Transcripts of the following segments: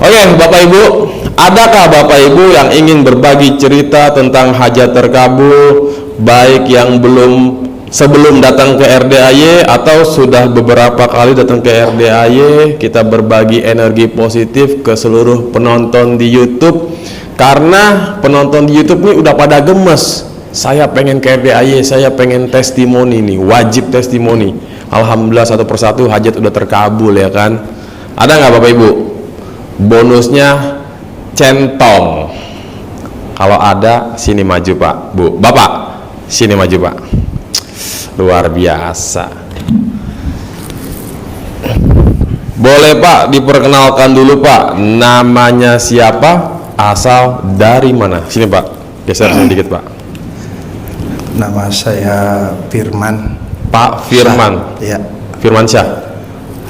Oke, Bapak Ibu, adakah Bapak Ibu yang ingin berbagi cerita tentang hajat terkabul, baik yang sebelum datang ke RDAY atau sudah beberapa kali datang ke RDAY? Kita berbagi energi positif ke seluruh penonton di YouTube, karena penonton di YouTube ini udah pada gemes. Saya pengen ke RDAY, saya pengen testimoni nih, wajib testimoni. Alhamdulillah satu persatu hajat udah terkabul ya kan. Ada nggak Bapak Ibu? Bonusnya centong. Kalau ada, sini maju Pak, Bu. Bapak, sini maju Pak. Luar biasa. Boleh Pak, diperkenalkan dulu Pak. Namanya siapa? Asal dari mana? Sini Pak, geser sedikit Pak. Nama saya Firman. Pak Firman. Ya. Firman Syah.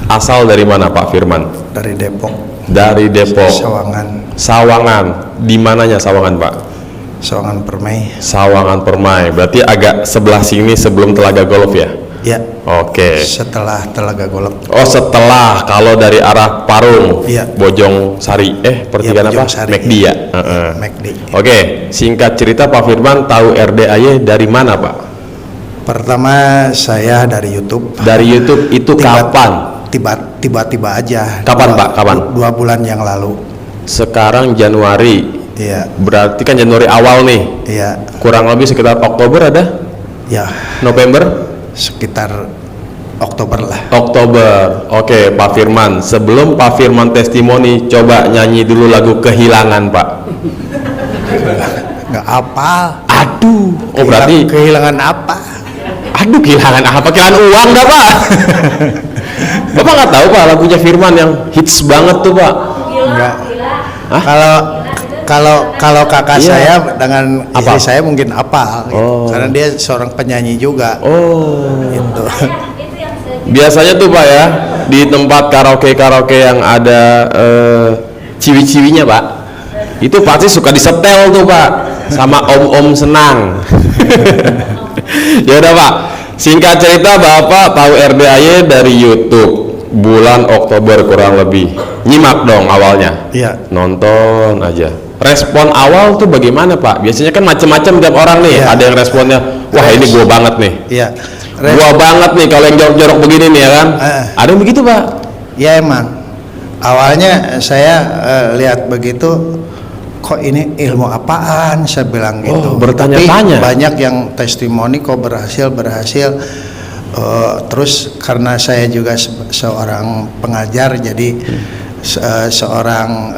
Asal dari mana Pak Firman? Dari Depok. Dari Depok. Sawangan. Sawangan. Di mananya Sawangan Pak? Sawangan Permai. Sawangan Permai. Berarti agak sebelah sini sebelum Telaga Golf ya? Ya. Oke. Setelah Telaga Golf. Oh setelah, kalau dari arah Parung, ya. Bojong Sari, pertigaan ya, apa? Sari, McD ya. McD. Oke, singkat cerita Pak Firman tahu RDAY dari mana Pak? Pertama saya dari YouTube. Dari YouTube itu kapan? Tiba-tiba aja. Kapan Pak? Kapan? 2 bulan yang lalu. Sekarang Januari. Iya. Berarti kan Januari awal nih. Iya. Kurang lebih sekitar Oktober ada? Ya. November? Sekitar Oktober lah. Oktober. Oke, Pak Firman. Sebelum Pak Firman testimoni, coba nyanyi dulu lagu Kehilangan Pak. Nggak apa. Aduh. Oh berarti kehilangan apa? Aduh, kehilangan apa? Kehilangan uang dah Pak. Bapak nggak tahu Pak lagunya Firman yang hits banget tuh Pak? Enggak. Hah? Kalau kakak saya dengan apa? istri saya mungkin apa? Gitu. Karena dia seorang penyanyi juga. Oh. Gitu. Biasanya tuh Pak ya, di tempat karaoke yang ada ciwi-ciwinya Pak, itu pasti suka disetel tuh Pak sama om-om senang. Ya udah Pak, singkat cerita Bapak tahu RDAY dari YouTube bulan Oktober kurang lebih. Nyimak dong awalnya. Iya. Nonton aja. Respon awal tuh bagaimana Pak? Biasanya kan macam-macam tiap orang nih. Iya. Ada yang responnya, wah ini gua banget nih. Iya. Gua banget nih kalau yang jorok-jorok begini nih ya kan. Ada yang begitu Pak? Ya emang. Awalnya saya lihat begitu, kok ini ilmu apaan? Saya bilang gitu. Bertanya-tanya. Tapi banyak yang testimoni kok berhasil. Terus karena saya juga seorang pengajar, jadi seorang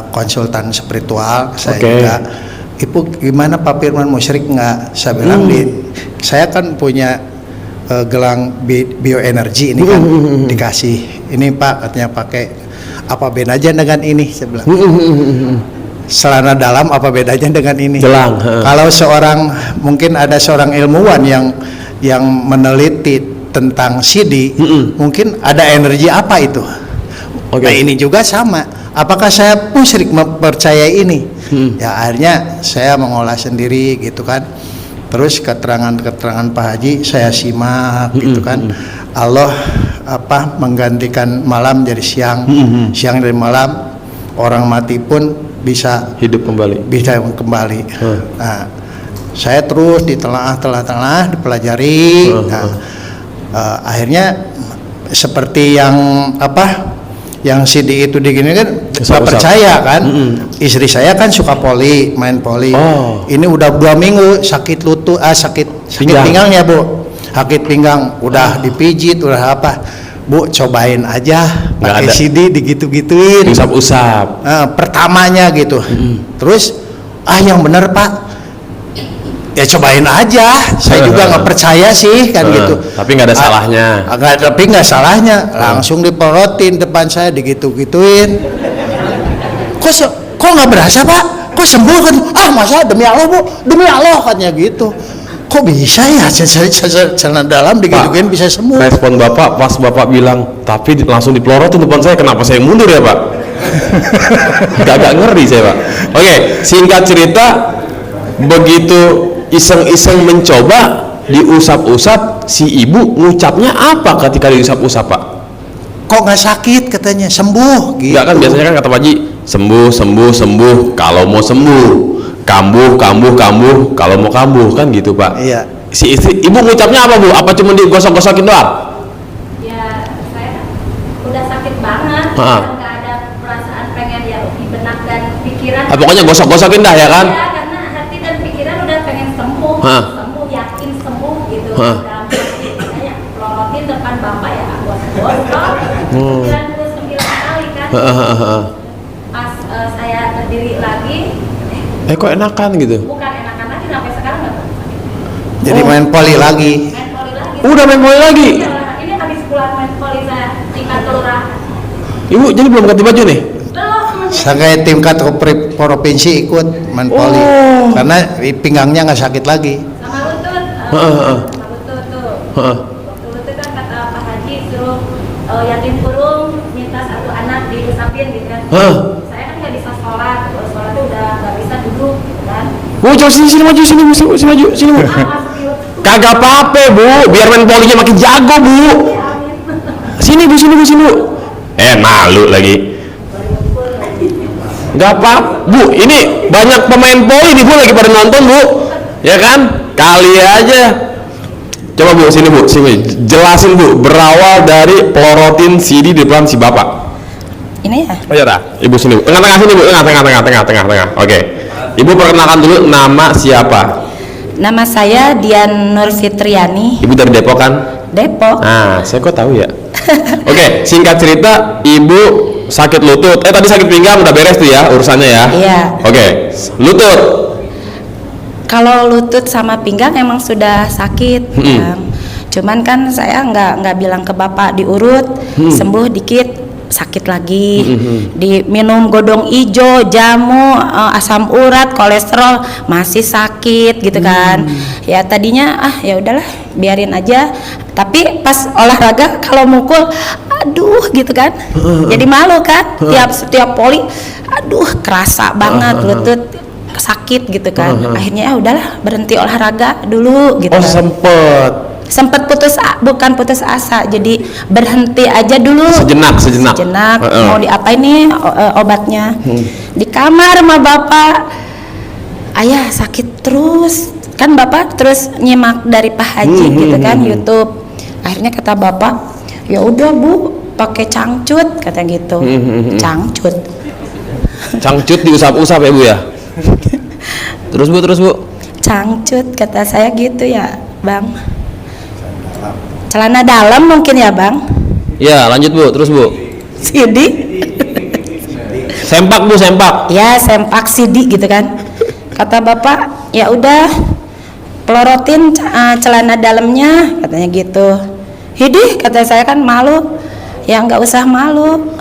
konsultan spiritual. Saya juga, Ibu gimana Pak Firman musyrik nggak? Saya bilang saya kan punya gelang bioenergi ini kan dikasih. Ini Pak katanya pakai, apa bedanya dengan ini? Saya bilang. Celana dalam apa bedanya dengan ini? Gelang. Kalau mungkin ada seorang ilmuwan yang meneliti tentang CD, mungkin ada energi apa itu? Nah ini juga sama. Apakah saya musyrik mempercayai ini? Ya akhirnya saya mengolah sendiri gitu kan. Terus keterangan Pak Haji saya simak gitu kan. Allah menggantikan malam jadi siang, siang dari malam. Orang mati pun bisa hidup kembali. Nah, saya terus ditelaah, dipelajari. Akhirnya seperti yang CD itu digini kan, saya percaya kan. Istri saya kan suka main poli. Ini udah 2 minggu sakit lutut, sakit pinggang ya Bu. Sakit pinggang, udah dipijit, udah apa. Bu cobain aja pakai CD digitu-gituin, usap-usap. Pertamanya gitu. Terus yang bener Pak, ya cobain aja. Saya juga nggak percaya sih kan gitu. Tapi nggak ada salahnya. Tapi nggak salahnya. Langsung diporotin depan saya digitu-gituin. Kok nggak berasa Pak? Kok sembuh kan? Masa demi Allah Bu, demi Allah katanya gitu. Kok bisa ya celana dalam digituin bisa sembuh? Respon Bapak pas Bapak bilang, tapi langsung dipelorotin depan saya, kenapa saya mundur ya Pak? Agak ngeri saya Pak. Oke, singkat cerita, begitu iseng-iseng mencoba diusap-usap, si ibu ngucapnya apa ketika diusap-usap Pak? kok nggak sakit katanya, sembuh gitu. Enggak kan biasanya kan kata Pak Haji, sembuh sembuh sembuh kalau mau sembuh, kambuh kambuh kambuh kalau mau kambuh, kan gitu Pak. Iya. Si istri, ibu ngucapnya apa Bu? Apa cuma digosok-gosokin doang? Ya saya udah sakit banget, Ha. nggak ada perasaan pengen ya di benak dan pikiran. Pokoknya gosok-gosokin dah ya kan? Ya, karena hati dan pikiran udah pengen sembuh, Ha. sembuh yakin sembuh gitu. Ha. Dalam hati makanya pelorotin depan bapak ya gosok-gosok 99 kali kan. Pas saya berdiri lagi, Kok enakan gitu? bukan enakan lagi sampai sekarang nggak sakit. Jadi main poli lagi. Main poli lagi. Udah main poli lagi? Iya, ini habis pulang main poli saya tingkat kelurahan. Ibu jadi belum ganti baju nih? Belum. Saya tingkat provinsi ikut main poli. Oh. Karena pinggangnya nggak sakit lagi. Sama lutut, Heeh. sama lutut tuh. Heeh. Waktu lutut kan kata Pak Haji suruh yatim kurung minta satu anak diusapin gitu kan. Hah? Saya kan nggak bisa sholat, kalau sholat tuh udah nggak bisa duduk gitu kan. Bu, coba sini maju sini Bu, sini maju sini Bu. Ah, masuk di lutut. Kagak apa-apa Bu, biar main polinya makin jago Bu. Ya, amin. Sini Bu, sini Bu, sini Bu. Malu lagi. Gak apa, Bu. Ini banyak pemain poli nih Bu, lagi pada nonton Bu. Ya kan? Kali aja. Coba Bu, sini Bu, sini. Jelasin Bu, berawal dari pelorotin CD di depan si bapak. Ini ya, Oh ya dah, Ibu sini Bu. Tengah-tengah sini Bu, tengah-tengah. Oke. Ibu perkenalkan dulu nama siapa? nama saya Dian Nur Fitriani, Ibu dari Depok kan? Depok. Nah, saya kok tahu ya. Oke, singkat cerita, Ibu sakit lutut. Tadi sakit pinggang udah beres tuh ya urusannya ya. Iya. Oke, lutut. Kalau lutut sama pinggang emang sudah sakit, Bang. Cuman kan saya nggak bilang ke bapak diurut, sembuh dikit sakit lagi, diminum godong ijo, jamu, asam urat, kolesterol masih sakit gitu kan. Ya tadinya ya udahlah biarin aja. Tapi pas olahraga kalau mukul, aduh gitu kan, jadi malu kan. Setiap poli, aduh kerasa banget lutut sakit gitu kan. Akhirnya ya udahlah berhenti olahraga dulu gitu. Oh, kan. Sempet bukan putus asa, jadi berhenti aja dulu Sejenak. mau diapain nih obatnya. Di kamar sama bapak, ayah sakit terus kan, bapak terus nyimak dari Pak Haji gitu kan, YouTube. Akhirnya kata bapak, ya udah Bu pakai cangcut kata gitu. Cangcut diusap-usap ya Bu ya. Terus Bu. Cangcut kata saya gitu ya Bang. Celana dalam mungkin ya Bang. Ya, lanjut Bu, terus Bu. CD. Sempak Bu, sempak. Ya sempak CD gitu kan. Kata bapak, ya udah pelorotin celana dalamnya katanya gitu. Hidih kata saya kan malu. Ya nggak usah malu.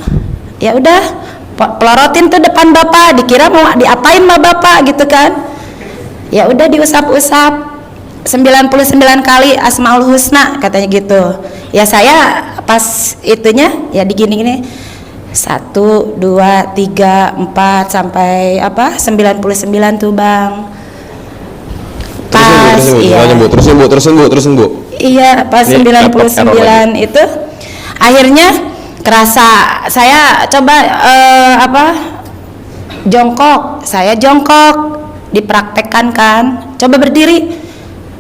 Ya udah pelorotin tuh depan bapak, dikira mau diapain sama bapak gitu kan. Ya udah diusap-usap 99 kali Asmaul Husna katanya gitu. Ya saya pas itunya ya digini-gini 1, 2, 3, 4 sampai 99 tuh Bang. Pas Terusin Bu. Iya pas Ini 99 itu akhirnya kerasa saya coba jongkok, saya jongkok dipraktekkan kan, coba berdiri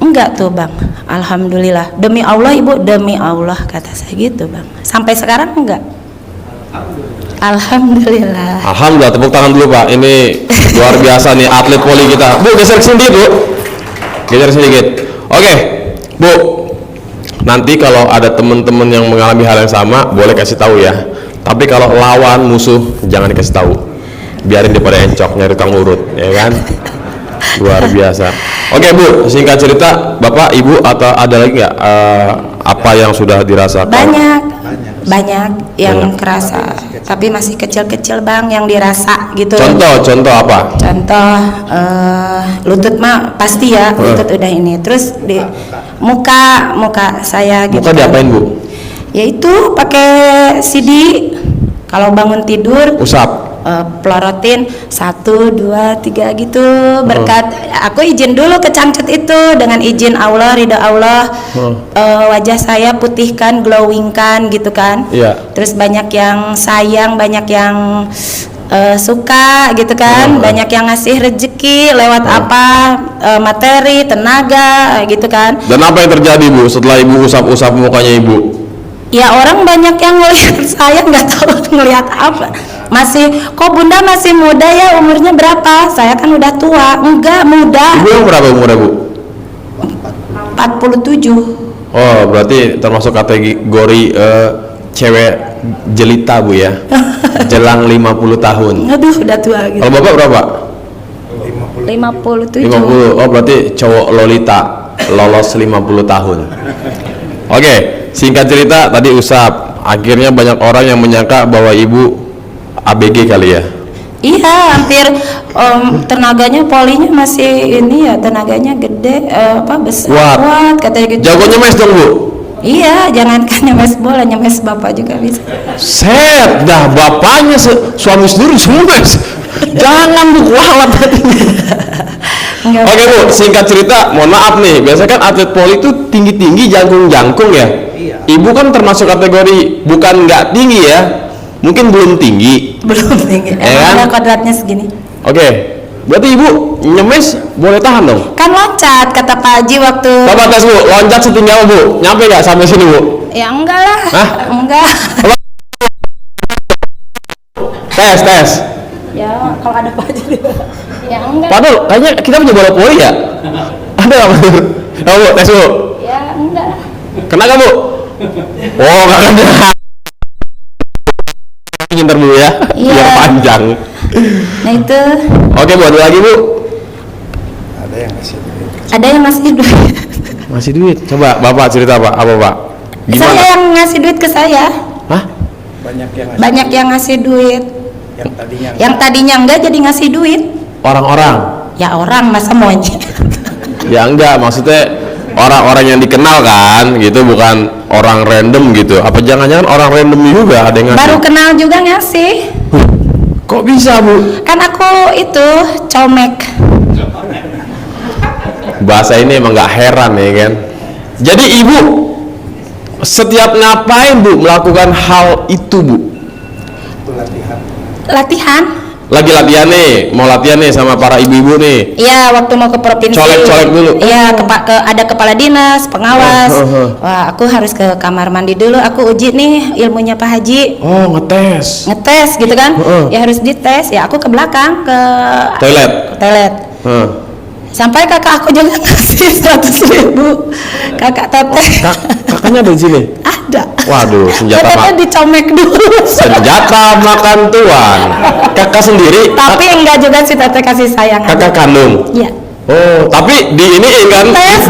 enggak tuh Bang, alhamdulillah, demi Allah Ibu, demi Allah kata saya gitu Bang, sampai sekarang enggak. Alhamdulillah. Alhamdulillah, tepuk tangan dulu Pak. Ini luar biasa nih atlet voli kita. Bu, geser sedikit Bu. Geser sedikit. Oke, Bu. Nanti kalau ada teman-teman yang mengalami hal yang sama, boleh kasih tahu ya. Tapi kalau lawan musuh jangan dikasih tahu. Biarin dia pada encok nyari tukang urut, ya kan? Luar biasa. Oke Bu, singkat cerita, Bapak, Ibu atau ada lagi nggak apa yang sudah dirasakan? Banyak yang kerasa, tapi masih kecil-kecil Bang yang dirasa gitu. Contoh apa? Contoh lutut mah pasti ya, lutut udah ini. Terus di muka saya gitu. Muka diapain Bu? Yaitu pakai CD kalau bangun tidur. Usap. pelorotin 1, 2, 3 gitu berkat aku izin dulu ke cangcut itu dengan izin Allah, ridho Allah. Wajah saya putihkan, glowingkan gitu kan. Iya. Terus banyak yang sayang, banyak yang suka gitu kan, banyak yang ngasih rezeki lewat apa, materi, tenaga gitu kan. Dan apa yang terjadi Bu setelah Ibu usap-usap mukanya Ibu? Ya orang banyak yang ngelihat saya, nggak tahu ngelihat apa. Masih, kok Bunda masih muda ya, umurnya berapa? Saya kan udah tua. Enggak, muda. Ibu yang berapa umurnya Bu? 47. Oh, berarti termasuk kategori cewek jelita Bu ya. Jelang 50 tahun. Aduh, udah tua gitu. Kalau Bapak berapa? 57. 50. Oh, berarti cowok lolita lolos 50 tahun. Oke, singkat cerita tadi usap. Akhirnya banyak orang yang menyangka bahwa Ibu ABG kali ya. Iya, hampir tenaganya polinya masih ini ya, tenaganya gede, besar, kuat katanya gitu. Jago nyemes dong Bu. Iya, jangankan nyemes bola, nyemes bapak juga bisa. Set, dah bapaknya suami sendiri nyemes. Jangan Bu, kualat. Enggak. Oke Bu, singkat cerita, mohon maaf nih, biasanya kan atlet poli itu tinggi-tinggi, jangkung-jangkung ya. Iya. Ibu kan termasuk kategori bukan nggak tinggi ya, mungkin belum tinggi. Belum tinggi. Ya Emang kan? ada kodratnya segini. Oke, berarti Ibu nyemes boleh tahan dong. Kan loncat kata Pak Haji waktu. Coba tes Bu, loncat setinggi apa Bu? Nyampe nggak sampai sini Bu? Ya enggak lah. Hah? Enggak. Tes. Ya kalau ada Pak Haji. Ya enggak. Padahal kayaknya kita punya bola poli ya. Ada nggak Bu? Oh, Bu, tes Bu. Ya enggak lah. Kena nggak Bu? Oh, nggak kena. Ntar Bu ya, Iya. biar panjang. Nah itu Oke Bu, ada lagi Bu? Ada yang ngasih duit. ada yang ngasih duit. Masih duit. Coba Bapak cerita Pak, apa Pak? Saya Gimana? yang ngasih duit ke saya. Hah? Banyak yang ngasih. Banyak yang ngasih duit. Yang tadinya Yang tadinya enggak jadi ngasih duit. Orang-orang? Ya orang masa monyet. Ya enggak, maksudnya orang-orang yang dikenal kan, gitu, bukan orang random gitu. Apa jangan-jangan orang random juga ada yang ngasih? Baru kenal juga ngasih. Kok bisa Bu? Kan aku itu comek. Bahasa ini emang nggak heran ya kan. Jadi Ibu setiap ngapain Bu melakukan hal itu Bu? Latihan. Lagi latihan nih, mau latihan nih sama para ibu-ibu nih. Iya, waktu mau ke provinsi. Colek-colek dulu. Iya, ada kepala dinas, pengawas. Wah, aku harus ke kamar mandi dulu. Aku uji nih ilmunya Pak Haji. Oh, ngetes. Ngetes gitu kan? Ya harus dites. Ya aku ke belakang ke toilet. Sampai kakak aku juga ngasih 100.000. Kakak teteh. Kakaknya ada di sini. Ada. Waduh, senjata Tetehnya dicomek dulu. senjata makan tuan. Kakak sendiri. Tapi enggak juga sih teteh kasih sayang. Kakak kandung. Iya. Oh, tapi di ini kan Tes,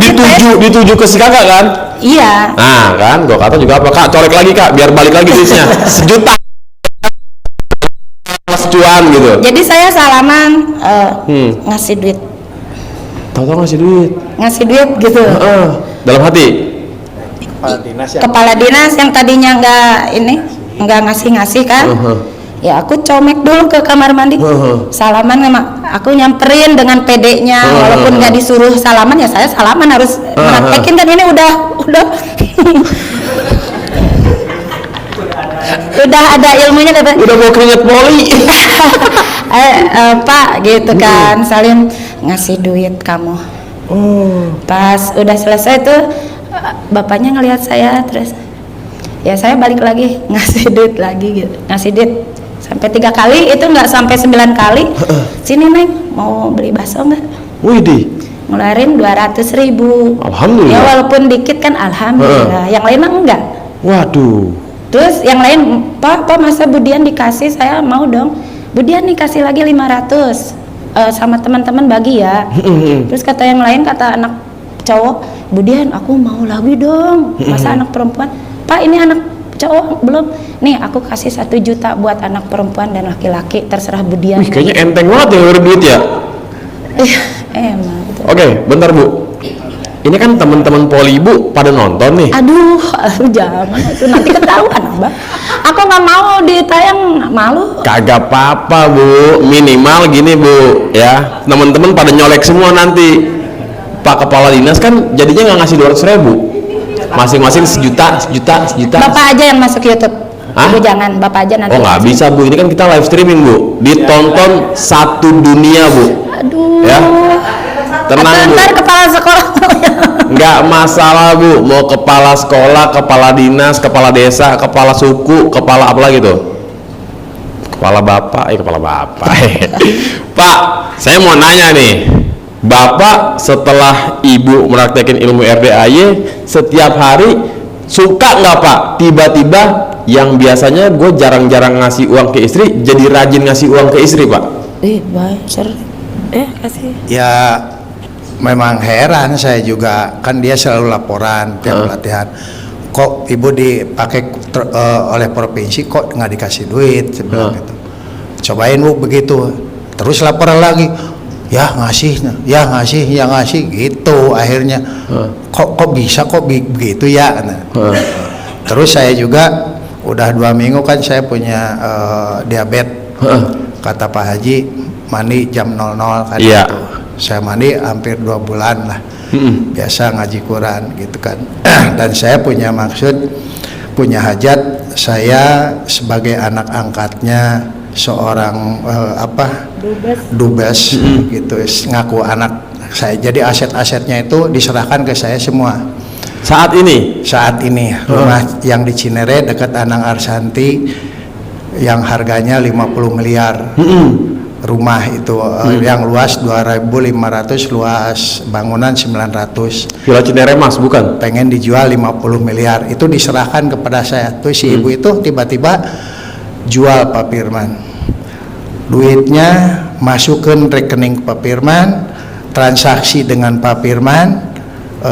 dituju ke si kakak kan? Iya. Nah, kan, gua kata juga apa Kak, colek lagi Kak, biar balik lagi duitnya. 1 juta. Cuan gitu. Jadi saya salaman ngasih duit. Tahu-tahu ngasih duit. Ngasih duit gitu. Dalam hati. Kepala dinas Kepala dinas yang tadinya enggak ngasih kan. Ya aku comek dulu ke kamar mandi. Salaman sama aku nyamperin dengan pedenya, walaupun nggak disuruh salaman ya saya salaman harus praktekin kan ini udah udah ada ilmunya kata. Udah mau keringet poli. Pak gitu kan, saling ngasih duit kamu. Pas udah selesai tuh bapaknya ngelihat saya terus ya saya balik lagi ngasih duit lagi gitu, ngasih duit sampai 3 kali, itu nggak sampai 9 kali. Sini Neng, mau beli bakso nggak? Widih. Ngeluarin 200.000. Alhamdulillah. Ya walaupun dikit kan alhamdulillah. Yang lain mah enggak. Waduh. Terus yang lain, Pak masa Budian dikasih, saya mau dong. Budian nih kasih lagi 500 sama teman-teman bagi ya. Terus kata yang lain, kata anak cowok, Budian aku mau lagi dong. Masa anak perempuan? Pak ini anak cowok belum. Nih aku kasih 1 juta buat anak perempuan dan laki-laki, terserah Budian. Wih, kayaknya enteng banget ya ngeluarin duit ya. Emang. Gitu. Oke, bentar Bu. ini kan teman-teman poli ibu pada nonton nih. Aduh, jangan itu nanti ketahuan Abah. Aku nggak mau ditayang, malu. Kagak apa-apa bu, minimal gini bu ya, teman-teman pada nyolek semua nanti. Pak Kepala Dinas kan jadinya nggak ngasih 200.000, masing-masing sejuta. Bapak aja yang masuk YouTube. Hah? Ibu jangan, Bapak aja nanti. Oh nggak bisa bu, ini kan kita live streaming bu, ditonton satu dunia bu. Aduh. Ya. Tenang bu. Ntar kepala sekolah. Nggak masalah bu, mau kepala sekolah, kepala dinas, kepala desa, kepala suku, kepala apa lagi tuh? Kepala bapak. Pak, saya mau nanya nih, bapak setelah ibu meraktekin ilmu RDAY setiap hari suka nggak pak? Tiba-tiba yang biasanya gue jarang-jarang ngasih uang ke istri, jadi rajin ngasih uang ke istri pak? Baik, kasih. Ya memang heran saya juga, kan dia selalu laporan tiap pelatihan, kok ibu dipakai oleh provinsi kok nggak dikasih duit, saya bilang gitu. Cobain bu begitu, terus laporan lagi, ya ngasih gitu. Akhirnya kok bisa kok begitu ya. Terus saya juga udah 2 minggu kan saya punya diabetes. Kata Pak Haji mandi jam 00 kan. Iya. Gitu. Saya mandi hampir 2 bulan lah. Biasa ngaji Quran gitu kan. Dan saya punya maksud, punya hajat, saya sebagai anak angkatnya seorang dubes gitu, ngaku anak saya, jadi aset-asetnya itu diserahkan ke saya semua. Saat ini rumah yang di Cinere dekat Anang Arsanti yang harganya 50 miliar. Rumah itu yang luas 2.500, luas bangunan 900. Villa Cinere Mas bukan? Pengen dijual 50 miliar. Itu diserahkan kepada saya. Tuh si ibu itu tiba-tiba jual Pak Firman. Duitnya masukkan rekening Pak Firman, transaksi dengan Pak Firman,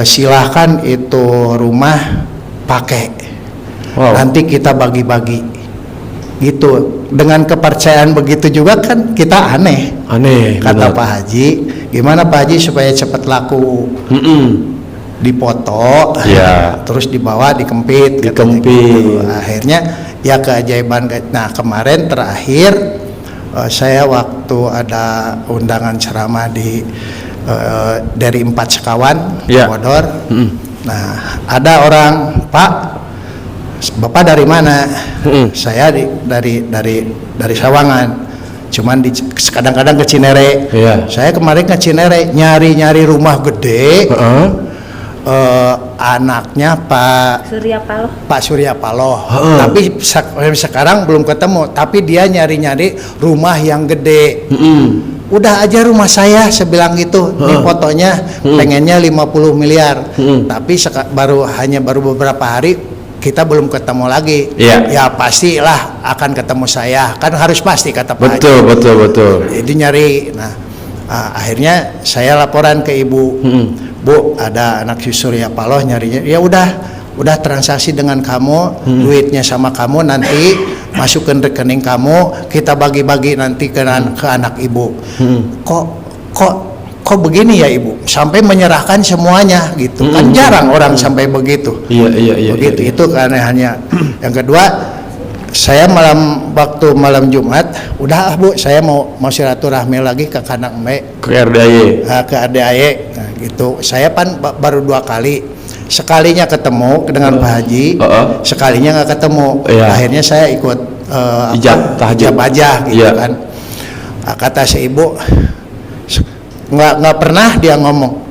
silahkan itu rumah pakai. Nanti kita bagi-bagi. Gitu. Dengan kepercayaan begitu juga kan kita aneh. Kata benar. Pak Haji, gimana Pak Haji supaya cepat laku? Dipoto, terus dibawa dikempit. Gitu. Akhirnya ya keajaiban. Nah kemarin terakhir saya waktu ada undangan ceramah dari 4 sekawan Bodor. Nah ada orang, Pak, Bapak dari mana? Saya dari Sawangan. Cuman kadang-kadang ke Cinere. Saya kemarin ke Cinere nyari rumah gede. Anaknya Pak Surya Paloh. Tapi sekarang belum ketemu. Tapi dia nyari rumah yang gede. Udah aja rumah saya, sebilang gitu. Ini fotonya pengennya 50 miliar. Tapi baru beberapa hari kita belum ketemu lagi. Ya pastilah akan ketemu saya. Kan harus pasti kata Pak Haji. Betul. Jadi nyari. Nah, akhirnya saya laporan ke ibu. Bu, ada anak si Surya Paloh nyarinya. Ya udah transaksi dengan kamu, duitnya sama kamu, nanti masukkan rekening kamu, kita bagi-bagi nanti ke anak ibu. Kok begini ya ibu, sampai menyerahkan semuanya gitu. Kan jarang orang sampai begitu. Iya. Begitu itu keanehannya. Yang kedua, saya waktu malam Jumat, udah Bu, saya mau silaturahmi lagi ke Kanak Mbe, ke RDAY. Ke RDAY. Nah, gitu. Saya baru 2 kali. Sekalinya ketemu dengan Pak Haji, sekalinya nggak ketemu. Akhirnya saya ikut ijab aja gitu kan. Kata si ibu, nggak pernah dia ngomong,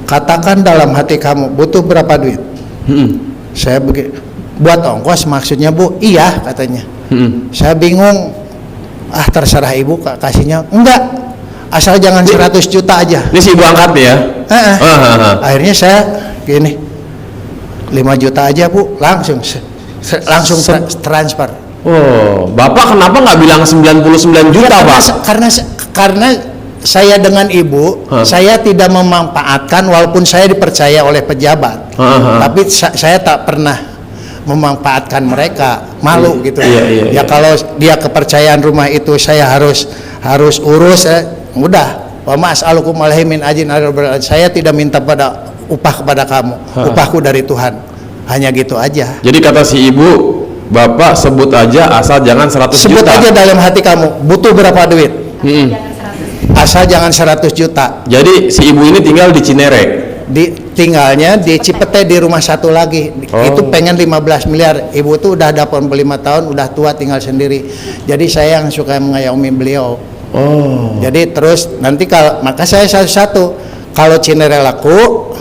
katakan dalam hati kamu butuh berapa duit. Saya buat ongkos maksudnya Bu? Iya katanya. Saya bingung, terserah ibu kasihnya. Enggak, asal jangan 100 juta aja. Ini si ibu angkat ya. Akhirnya saya gini, 5 juta aja Bu, langsung transfer. Bapak kenapa nggak bilang 99 juta Pak? Karena saya dengan ibu, saya tidak memanfaatkan, walaupun saya dipercaya oleh pejabat, tapi saya tak pernah memanfaatkan mereka, malu gitu. Ya kalau dia kepercayaan rumah itu saya harus urus, udah. Wa ma'as'alukum alaihi min ajrin, saya tidak minta pada upah kepada kamu, upahku dari Tuhan. Hanya gitu aja. Jadi kata si ibu, bapak sebut aja asal jangan 100 Sebut juta. aja dalam hati kamu, butuh berapa duit? Jangan 100. Asal jangan 100 juta. Jadi si ibu ini tinggal di Cinere. Tinggalnya di Cipete di rumah satu lagi. Oh. Itu pengen 15 miliar. Ibu tuh udah 85 tahun, udah tua, tinggal sendiri. Jadi saya yang suka mengayomi beliau. Oh. Jadi terus nanti maka saya satu-satu, kalau Cinere laku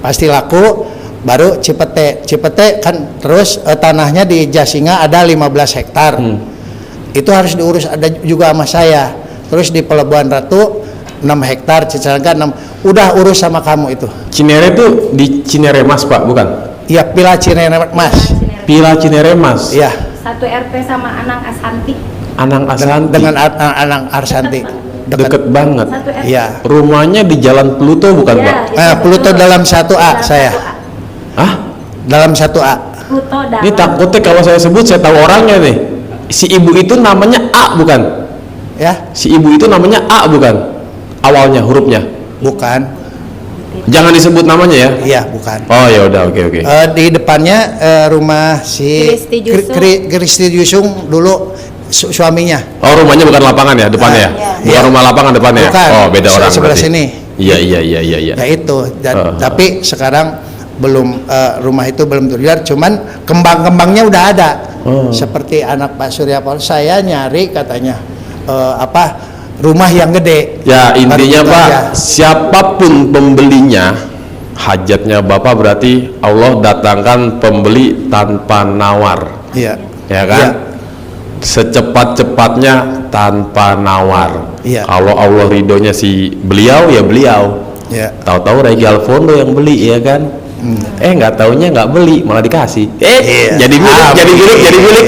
pasti laku, baru Cipete kan terus tanahnya di Jasinga ada 15 hektar. Itu harus diurus, ada juga sama saya. Terus di Pelabuhan Ratu 6 hektar, Cicalengka 6, udah urus sama kamu itu. Cinere itu di Cinere Mas Pak, bukan? Iya, Pila Cinere Mas. Pila Cinere Mas. Iya. Satu RT sama Anang Asanti. Anang Asanti. Dengan Anang Arsanti. Deket banget. Satu RT. Iya. Rumahnya di Jalan Pluto bukan Iya, Pak? iya, Pluto betul. dalam 1A saya. Hah? Dalam 1A. Pluto dalam. Ini takutnya kalau saya sebut saya tahu orangnya nih. Si ibu itu namanya A bukan? Ya, Si ibu itu namanya A bukan? Awalnya hurufnya. bukan. Jangan disebut namanya ya. Iya, bukan. Oh ya udah, oke. Di depannya rumah si Kristi Jusung. Kristi Jusung dulu suaminya. Oh, rumahnya bukan lapangan ya depannya ya? Bukan Iya. rumah lapangan depannya ya? Bukan. Oh, beda orang Sebelah berarti. sini. Iya. Ya itu. Tapi sekarang belum rumah itu belum terlihat, cuman kembang-kembangnya udah ada. Seperti anak Pak Surya Paloh, saya nyari katanya rumah yang gede. Ya intinya Baru itu Pak, aja. siapapun pembelinya, hajatnya Bapak berarti Allah datangkan pembeli tanpa nawar, Iya. ya kan? Iya. Secepat-cepatnya tanpa nawar. Iya. Kalau Allah ridhonya si beliau ya beliau. Iya. Tahu-tahu Regi Alfondo yang beli ya kan? Nggak taunya nggak beli malah dikasih. Iya. Jadi milik, jadi milik.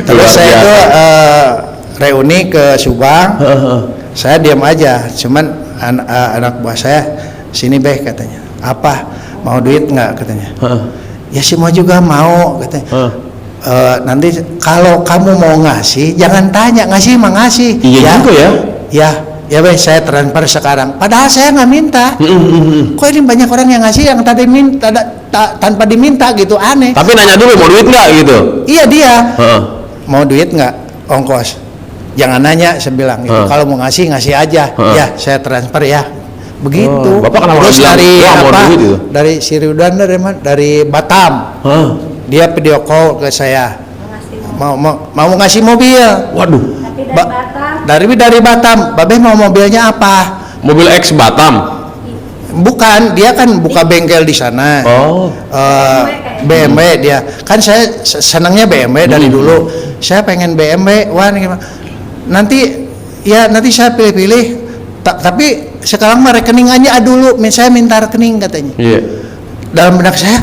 Terus saya itu reuni ke Subang, saya diam aja, cuman anak buah saya sini beh katanya, apa mau duit nggak katanya, ya semua juga mau katanya. Nanti kalau kamu mau ngasih jangan tanya, ngasih mah ngasih. Iya juga ya. Ya beh, saya transfer sekarang, padahal saya nggak minta. Kok ini banyak orang yang ngasih yang tadi minta tanpa diminta gitu, aneh. Tapi nanya dulu mau duit nggak gitu. Iya dia mau duit nggak, ongkos, jangan nanya, saya bilang gitu. Kalau mau ngasih aja. Ya saya transfer ya, begitu. Bapak kenapa Terus bilang, dari "Wah, mau duit itu?" dari Siriudan dari Batam, dia video call ke saya, mau ngasih mobil. Waduh, Tapi dari Batam. dari Batam, Babe mau mobilnya apa? mobil X Batam. Bukan, dia kan buka bengkel di sana. Oh, BMW dia. Kan saya senangnya BMW dari dulu. Saya pengen BMW. Wah, ini gimana? Nanti saya pilih-pilih. Tapi sekarang mah rekening aja dulu. Saya minta rekening katanya. iya. Dalam benak saya,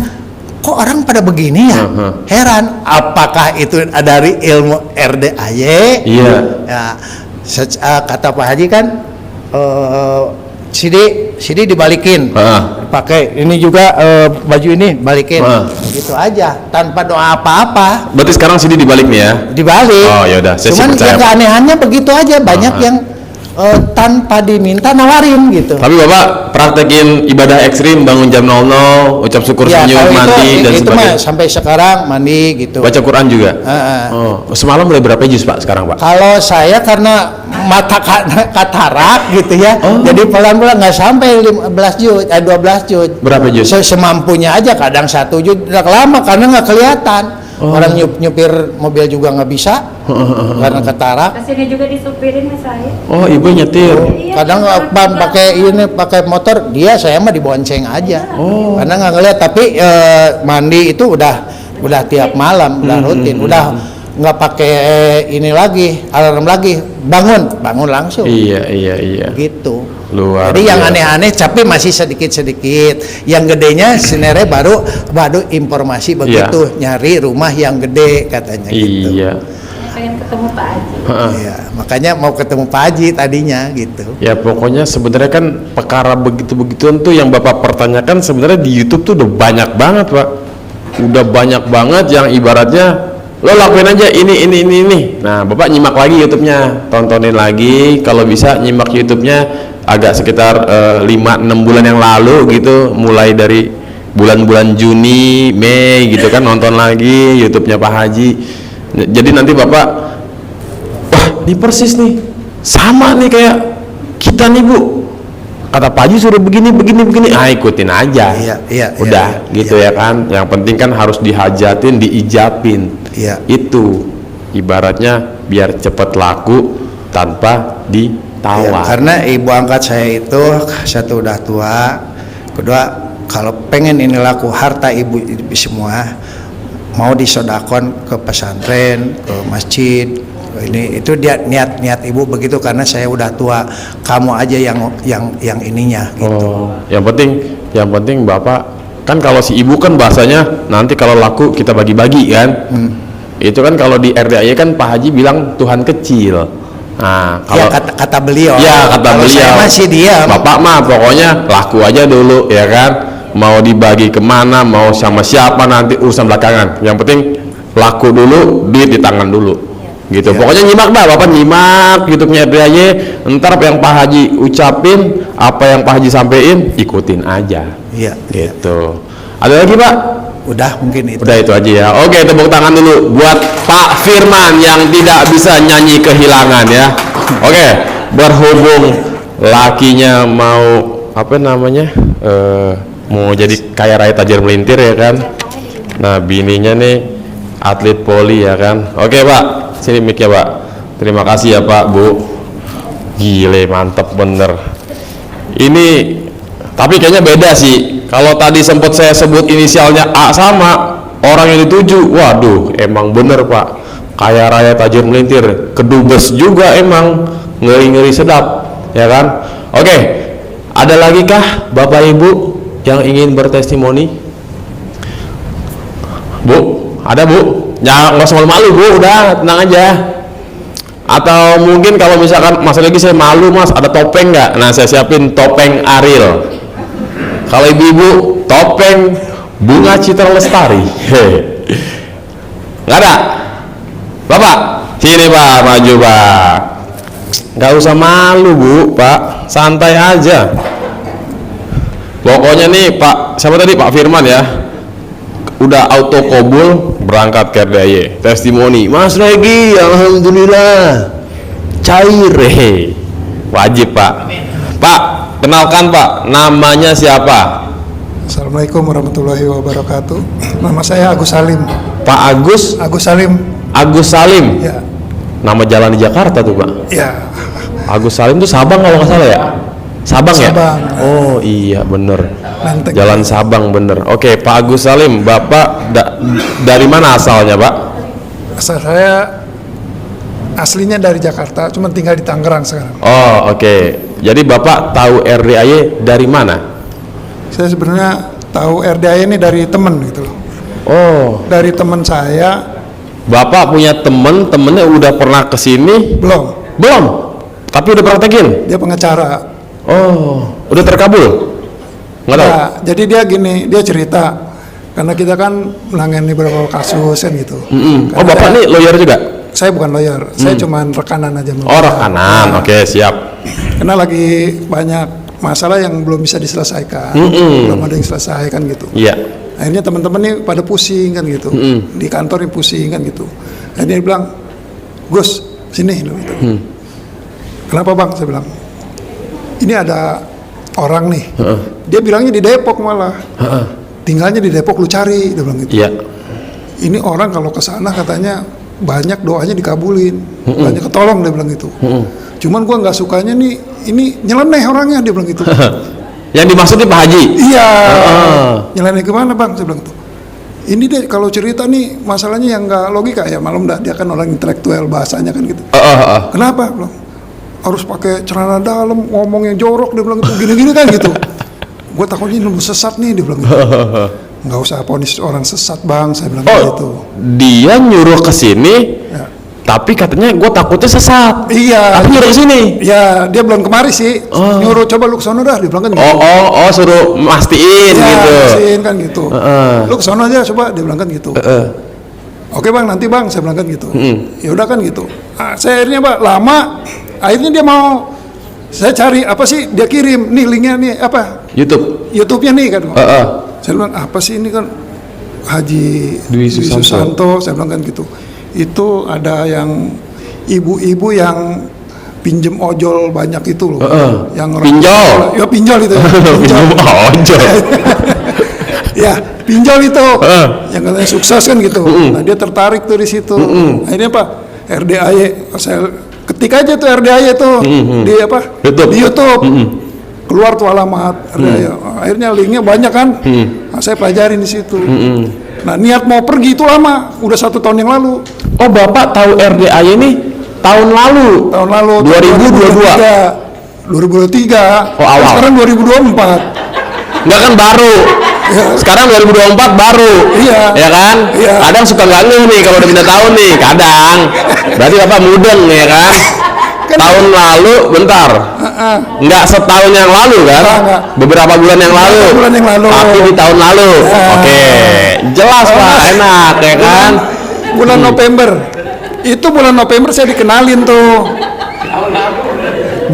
kok orang pada begini ya? Heran. Apakah itu dari ilmu RDAY? Iya. Ya, kata Pak Haji kan, CD dibalikin, pakai ini juga baju ini balikin, gitu aja tanpa doa apa-apa, Berarti sekarang sini dibalik nih ya. dibalik. Oh, yaudah, saya sih Cuman percaya, yang Pak. keanehannya begitu aja, banyak yang tanpa diminta nawarin gitu. Tapi Bapak praktekin ibadah ekstrim, bangun jam 00, ucap syukur Ya, senyum, kalau mandi dan itu mah sebagainya. sampai sekarang mandi gitu. Baca Quran juga. Heeh. Oh, semalam mulai berapa juz Pak sekarang Pak? Kalau saya karena mata katarak gitu ya, jadi pelan-pelan nggak sampai 15 juz, 12 juz. Berapa juz? Semampunya aja, kadang 1 juz, udah lama karena nggak kelihatan. Orang nyupir mobil juga nggak bisa karena katarak. Kesini juga disupirin sama saya. Oh, ibu nyetir. Kadang pakai motor, saya mah dibonceng aja. Karena nggak ngeliat, tapi mandi itu udah tiap malam, udah rutin, udah nggak pakai ini lagi, alarm lagi, bangun langsung. Iya. Gitu. Luar Jadi yang biasa. aneh-aneh tapi masih sedikit-sedikit. Yang gedenya sebenarnya baru informasi begitu, nyari rumah yang gede katanya gitu. Iya. Pengen ketemu Pak Haji. Iya, makanya mau ketemu Pak Haji tadinya gitu. Ya pokoknya sebenarnya kan perkara begitu-begituan tuh yang Bapak pertanyakan sebenarnya di YouTube tuh udah banyak banget Pak. Udah banyak banget yang ibaratnya lo lakuin aja ini. Nah Bapak nyimak lagi YouTube-nya, tontonin lagi, kalau bisa nyimak YouTube-nya agak sekitar 5-6 bulan yang lalu gitu, mulai dari bulan-bulan Juni, Mei gitu kan, nonton lagi YouTube-nya Pak Haji. Jadi nanti Bapak, wah ini persis nih, sama nih kayak kita nih Bu, kata Pak Haji suruh begini, ikutin aja. Iya, udah iya, gitu iya. ya kan. Yang penting kan harus dihajatin, diijabin. Iya. Itu ibaratnya biar cepet laku tanpa Ya, ditawar. karena ibu angkat saya itu satu udah tua, kedua kalau pengen ini laku harta ibu semua mau disodakon ke pesantren, ke masjid. Ini itu dia niat ibu begitu karena saya udah tua, kamu aja yang ininya gitu. Oh, yang penting Bapak kan, kalau si ibu kan bahasanya nanti kalau laku kita bagi-bagi kan. Itu kan kalau di RDAY kan Pak Haji bilang Tuhan kecil. Nah, kalau Ya, kata beliau. ya kata Kalau beliau, saya masih diam. Bapak mah pokoknya laku aja dulu ya kan. Mau dibagi kemana, mau sama siapa nanti urusan belakangan. Yang penting laku dulu, duit di tangan dulu. Gitu. Ya. Pokoknya nyimak dah, Bapak nyimak YouTube-nya RDAY. Entar apa yang Pak Haji ucapin, apa yang Pak Haji sampein, ikutin aja. Iya. Gitu. Ada lagi Pak? Udah mungkin itu. Udah itu aja ya. Oke, tepuk tangan dulu buat Pak Firman yang tidak bisa nyanyi kehilangan ya. Oke, berhubung lakinya mau apa namanya, mau jadi kaya raya tajir melintir ya kan. Nah, bininya nih atlet poli ya kan. Oke Pak, sini mic ya Pak. Terima kasih ya Pak, Bu. Gile, mantep bener. Ini tapi kayaknya beda sih. Kalau tadi sempat saya sebut inisialnya A sama orang yang dituju, waduh, emang bener Pak. Kaya raya tajir melintir, kedubes juga emang, ngeri-ngeri sedap, ya kan? Oke, ada lagi kah Bapak Ibu yang ingin bertestimoni? Bu, ada Bu? Ya nggak usah malu-malu Bu, udah tenang aja. Atau mungkin kalau misalkan Mas lagi saya malu Mas, ada topeng nggak? Nah saya siapin topeng Ariel. Kalau ibu-ibu topeng Bunga Citra Lestari. Nggak ada? Bapak, sini Pak, maju Pak. Nggak usah malu Bu, Pak, santai aja. Pokoknya nih Pak, siapa tadi Pak Firman ya, udah auto kobul berangkat ke RDAY. Testimoni Mas Regi, alhamdulillah cair, wajib Pak. Pak, kenalkan Pak, namanya siapa? Assalamualaikum warahmatullahi wabarakatuh. Nama saya Agus Salim. Pak Agus Salim. Agus Salim. Ya, Nama jalan di Jakarta tuh Pak. ya. Agus Salim tuh Sabang kalau nggak salah ya. Sabang ya? Sabang. Oh iya bener. Menteng. Jalan Sabang bener. Oke Pak Agus Salim, Bapak dari mana asalnya Pak? Asal saya aslinya dari Jakarta, cuma tinggal di Tangerang sekarang. Oh oke. Jadi Bapak tahu RDAY dari mana? Saya sebenarnya tahu RDAY ini dari temen gitu loh. Oh, Dari teman saya, Bapak punya temennya udah pernah kesini? belum. Belum? Tapi udah praktekin? Dia pengacara. Oh, udah terkabul? Nggak tahu? Nah, jadi dia gini, dia cerita. Karena kita kan menangani beberapa kasus kan gitu. Oh Karena Bapak nih lawyer juga? saya bukan lawyer, saya cuma rekanan aja. Oh rekanan, oke siap. Karena lagi banyak masalah yang belum bisa diselesaikan, belum ada yang selesaikan gitu. Iya. Akhirnya teman-teman nih pada pusing kan gitu, di kantor nih pusing kan gitu. Akhirnya dia bilang, Gus sini gitu. Kenapa Bang? Saya bilang, ini ada orang nih, dia bilangnya di Depok malah, tinggalnya di Depok, lu cari, dia bilang gitu. Iya. Ini orang kalau ke sana katanya banyak doanya dikabulin, banyak ketolong, dia bilang gitu. Cuman gua nggak sukanya nih, ini nyeleneh orangnya, dia bilang gitu. Yang dimaksudnya Pak Haji? Iya, nyeleneh gimana Bang? Saya bilang gitu. Ini deh kalau cerita nih masalahnya yang nggak logika ya, malum dah dia kan orang intelektual bahasanya kan gitu. Kenapa? Bilang, harus pakai celana dalam, ngomong yang jorok, dia bilang gitu, gini-gini kan gitu. Gue takutnya nunggu sesat nih, dia bilang gitu. Nggak usah ponis orang sesat Bang, saya bilang gitu. Dia nyuruh ke sini, Ya. tapi katanya gue takutnya sesat. Iya. Tapi nyuruh ke sini. Ya, dia belum kemari sih. Nyuruh coba lu ke sono dah, dia bilang kan gitu. Oh, suruh mastiin Ya, gitu. kasihin kan gitu. Lu ke sono aja coba, dia bilang kan gitu. Oke Bang, nanti Bang, saya bilang kan gitu. Ya udah kan gitu. Saya akhirnya Pak lama, akhirnya dia mau Saya cari apa sih, dia kirim nih linknya nih apa YouTube-nya nih kan. Saya bilang apa sih ini kan Haji Dwi Susanto, saya bilang kan gitu. Itu ada yang ibu-ibu yang pinjem ojol banyak itu loh. Yang pinjol. Ya pinjol itu. Pinjol ojol. Ya pinjol itu. Yang katanya sukses kan gitu. Nah dia tertarik tuh di situ. Akhirnya apa? RDAY, saya ketik aja tuh RDAY tuh di apa? Di YouTube. Keluar tuh alamat RDAY. Akhirnya linknya banyak kan. Nah, saya pelajarin di situ. Nah niat mau pergi itu lama, udah 1 tahun yang lalu. Oh Bapak tahu RDAY ini tahun lalu? Tahun lalu. 2022. 2023. Oh awal. Sekarang 2024. Enggak kan baru. Sekarang 2024 baru. Iya. Ya kan? Iya. Kadang suka nggak ngeh nih kalau udah minta tahun nih. Kadang. Berarti Bapak mudeng ya kan? Tahun lalu, bentar. Enggak setahun yang lalu kan? Enggak. Beberapa bulan yang lalu. Bulan yang lalu. Tapi di tahun lalu. Oke. Jelas Pak, enak ya kan? Bulan November. Itu bulan November saya dikenalin tuh.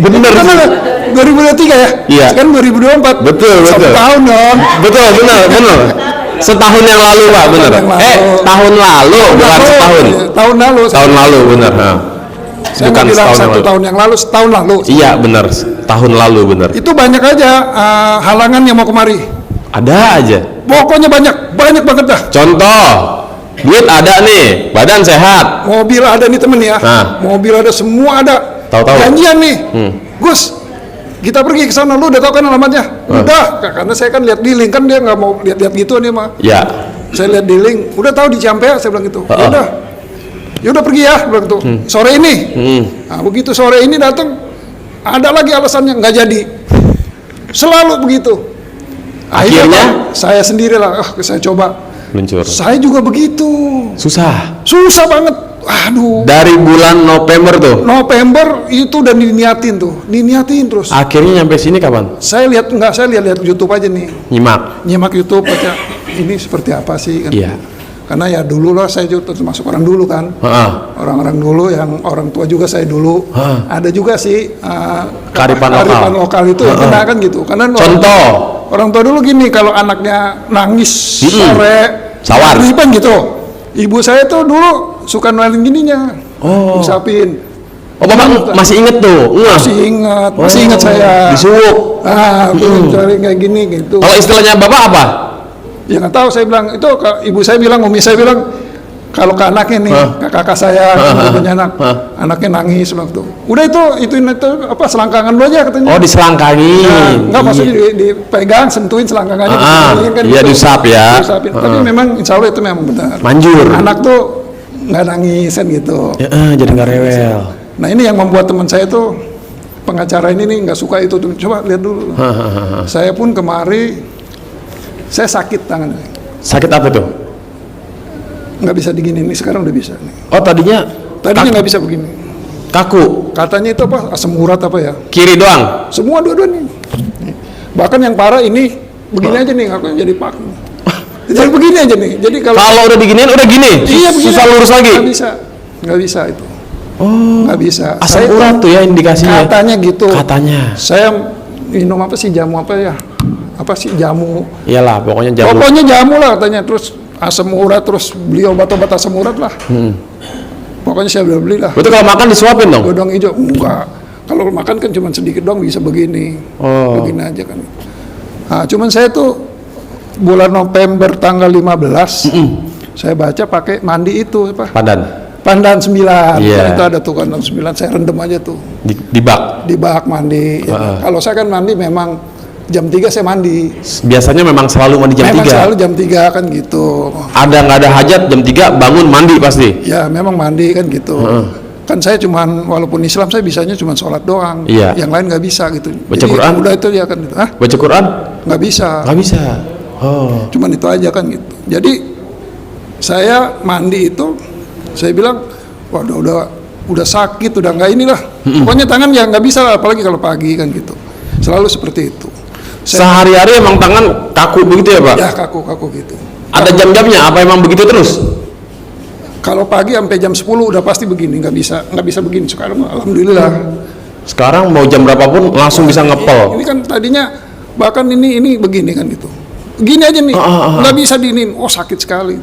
Bener sih. 2023 ya? Iya. Sekarang 2024. Betul. 1 tahun dong. Betul, benar. Setahun yang lalu Pak, benar. Tahun lalu, bukan setahun. Tahun lalu. Tahun lalu, benar. Saya nggak bilang 1 tahun yang lalu, setahun lalu. Iya, benar. Tahun lalu, benar. Itu banyak aja halangan yang mau kemari. Ada aja. Pokoknya banyak banget dah. Contoh, duit ada nih, badan sehat. Mobil ada nih temen ya. Nah. Mobil ada, semua ada. Tahu-tahu. Janjian nih. Gus, kita pergi ke sana, lu udah tahu kan alamatnya? Udah, karena saya kan lihat di link, kan dia nggak mau lihat-lihat gitu nih mah. Ya. Saya lihat di link, udah tahu di Ciampea, saya bilang gitu. Ya udah pergi ya, bilang gitu. Sore ini. Nah, begitu sore ini datang, ada lagi alasannya nggak jadi. Selalu begitu. Akhirnya saya sendirilah, saya coba. Luncur. Saya juga begitu. Susah Banget. Aduh. dari bulan November tuh. November itu udah diniatin terus. Akhirnya nyampe sini kapan? Saya lihat YouTube aja nih. Nyimak YouTube aja. Ini seperti apa sih kan? Iya. Karena ya dulu lah saya juga termasuk orang dulu kan. Orang-orang dulu yang orang tua juga saya dulu. Ada juga sih Kearifan lokal itu ya kena kan gitu. Karena Contoh. orang tua dulu gini, kalau anaknya nangis sore Sawar. Riban gitu. Ibu saya tuh dulu suka noelin gininya. Ngusapin. Oh Bapak masih inget tuh? Masih ingat saya. Disuwuk. Cari kayak gini gitu. Kalau istilahnya Bapak apa? Ya nggak tahu, saya bilang itu ibu saya bilang, umi saya bilang kalau ke anaknya nih, ke kakak saya, punya anaknya nangis waktu. Udah itu apa selangkangan dulu aja katanya. Oh diselangkangin. Nah, enggak maksudnya dipegang, sentuhin selangkangannya. Kan iya gitu. diusap ya. Diusapin. Tapi memang insya Allah itu memang benar. Manjur. Anak tuh nggak nangis kan gitu. Ya, jadi nggak rewel. Nah ini yang membuat teman saya tuh pengacara ini nih nggak suka itu. Coba lihat dulu. Saya pun kemari saya sakit tangannya. Sakit apa tuh? Nggak bisa digini, nih sekarang udah bisa nih. Oh tadinya Nggak bisa begini. Kaku. Katanya itu apa? Asam urat apa ya? Kiri doang. Semua dua-dua nih. Bahkan yang parah ini begini aja nih, aku jadi pak. Jadi begini aja nih. Jadi kalau udah diginiin udah gini. Iya, begini. Susah lurus lagi. Nggak bisa itu. Nggak bisa. Asam urat tuh ya indikasinya. Katanya gitu. Katanya. Saya minum apa sih, jamu apa ya? Apa sih jamu? Iyalah, pokoknya jamu. Pokoknya jamu lah katanya. Terus asam urat, terus beli obat-obat asam urat lah. Pokoknya saya udah beli lah. Berarti kalau makan disuapin dong? Godong hijau enggak. Kalau makan kan cuma sedikit dong, bisa begini. Begini aja kan. Nah, cuman saya tuh bulan November tanggal 15 saya baca pakai mandi itu apa? Pandan 9. Itu ada tuh pandan 9, saya rendam aja tuh. Di bak. Di bak mandi. Ya. Kalau saya kan mandi memang jam 3 saya mandi. Biasanya memang selalu mandi jam 3. Memang selalu jam 3 kan gitu. Ada nggak ada hajat jam 3 bangun mandi pasti. Ya memang mandi kan gitu. Kan saya cuman, walaupun Islam saya bisanya cuma sholat doang. Yang lain nggak bisa gitu. Baca Jadi, Quran? Udah itu ya kan. Baca Quran? Nggak bisa. Nggak bisa. Cuman itu aja kan gitu. Jadi saya mandi itu, saya bilang, wah udah sakit, udah nggak inilah. Pokoknya tangan ya nggak bisa, apalagi kalau pagi kan gitu. Selalu seperti itu. Sehari-hari emang tangan kaku begitu ya Pak? Ya kaku gitu. Ada jam-jamnya? Apa emang begitu terus? Kalau pagi sampai jam 10 udah pasti begini, nggak bisa begini. Sekarang alhamdulillah Sekarang mau jam berapapun langsung bisa ngepel. Ini kan tadinya bahkan ini begini kan gitu. Gini aja nih, nggak bisa diinin. Oh sakit sekali.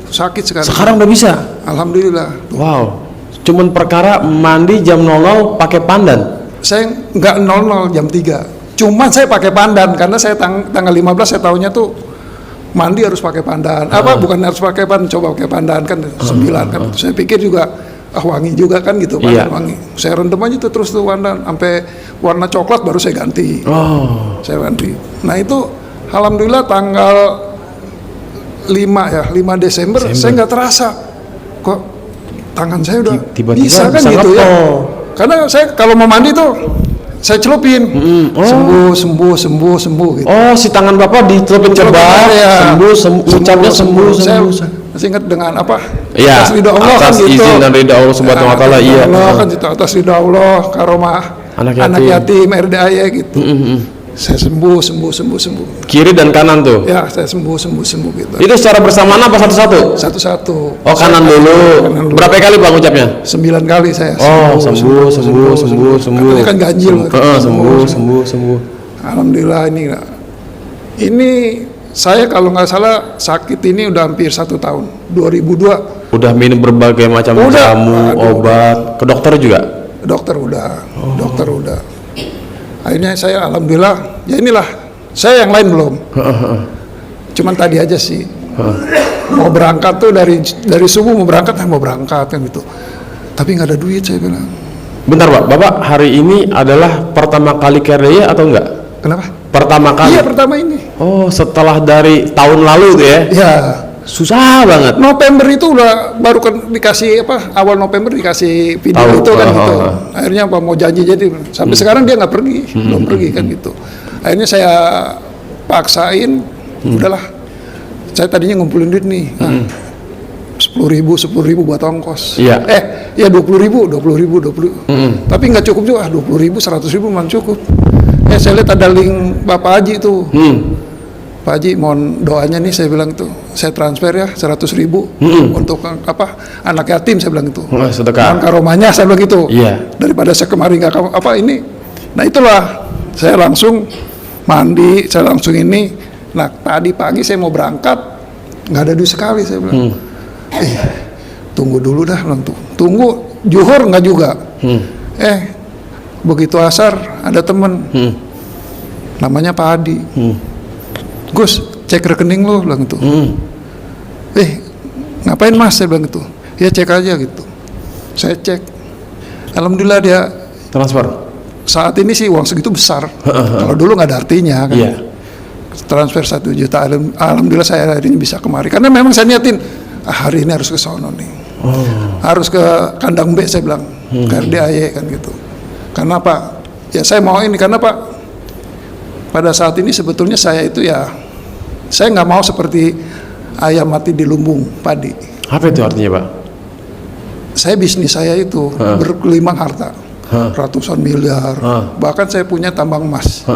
Sekarang udah bisa. Alhamdulillah. Wow. Cuman perkara mandi jam 00 pakai pandan. Saya nggak 00 jam 3. Cuman saya pakai pandan karena saya tanggal 15 saya tahunya tuh mandi harus pakai pandan. Bukan harus pakai pandan, coba pakai pandan kan 9 kan. Saya pikir juga wangi juga kan gitu, Iya. wangi. Saya rendam aja tuh terus tuh pandan sampai warna coklat baru saya ganti. Saya ganti. Nah itu alhamdulillah tanggal 5 Desember. Saya nggak terasa kok tangan saya udah Tiba-tiba bisa kan bisa gitu ya. ngepel. Karena saya kalau mau mandi tuh saya celupin, sembuh gitu. Oh, si tangan Bapak ditelupin ke bawah, Ya. ucapnya sembuh. Saya masih ingat dengan apa? Iya, Atas ridho Allah atas kan gitu. izin dan ridho Allah Subhanahu wa taala, iya. Allah kan gitu, atas ridho Allah, karomah Anak anak yatim. yatim RDAY gitu. Saya sembuh. Kiri dan kanan tuh. Ya, saya sembuh gitu. Itu secara bersamaan apa satu-satu? Satu-satu. Oh, kanan dulu. Kanan dulu. Berapa kali Bang ucapnya? 9 kali saya. Oh, sembuh. Katanya kan ganjil. Sembuh. Alhamdulillah ini saya kalau nggak salah sakit ini udah hampir 1 tahun. 2002. Udah minum berbagai macam Udah. jamu, obat, ke dokter juga. Dokter udah. Akhirnya saya alhamdulillah, ya inilah, saya yang lain belum. Cuman tadi aja sih. Mau berangkat tuh dari subuh mau berangkat kan gitu. Tapi nggak ada duit saya bilang. Bentar Pak, Bapak hari ini adalah pertama kali ke RDAY atau enggak? Kenapa? Pertama kali? Iya pertama ini. Oh, setelah dari tahun lalu tuh ya? Ya. Susah banget. November itu udah baru kan dikasih awal November dikasih video Tahu. itu kan gitu. Akhirnya mau janji jadi sampai sekarang dia nggak pergi, belum pergi kan gitu. Akhirnya saya paksain, udahlah. Saya tadinya ngumpulin duit nih, 10.000 buat ongkos. Iya. Ya 20.000. Tapi nggak cukup juga, 20.000, 100.000 memang cukup. Saya lihat ada link Bapak Haji tuh. Pak Haji, mohon doanya nih, saya bilang tuh, saya transfer ya 100.000 untuk anak yatim, saya bilang itu. Sedekah. Karomahnya, saya bilang gitu. Iya. Daripada saya kemarin nggak ini. Nah itulah, saya langsung mandi, saya langsung ini. Nah tadi pagi saya mau berangkat, nggak ada duit sekali, saya bilang. Tunggu dulu dah, bilang tuh. Tunggu, juhur nggak juga. Begitu asar, ada temen, namanya Pak Adi. Gus, cek rekening lo, bilang gitu. Ngapain Mas, saya bilang gitu. Ya cek aja gitu. Saya cek. Alhamdulillah dia Transfer. saat ini sih uang segitu besar. Kalau dulu nggak ada artinya kan. Iya. Transfer 1 juta. Alhamdulillah saya hari ini bisa kemari. Karena memang saya niatin hari ini harus ke sono nih. Harus ke kandang B, saya bilang. Ke RDAY kan gitu. Karena Pak, ya saya mau ini karena Pak, pada saat ini sebetulnya saya itu ya, saya nggak mau seperti ayam mati di lumbung padi. Apa itu artinya Pak? Saya bisnis saya itu bergelimang harta, ratusan miliar. Bahkan saya punya tambang emas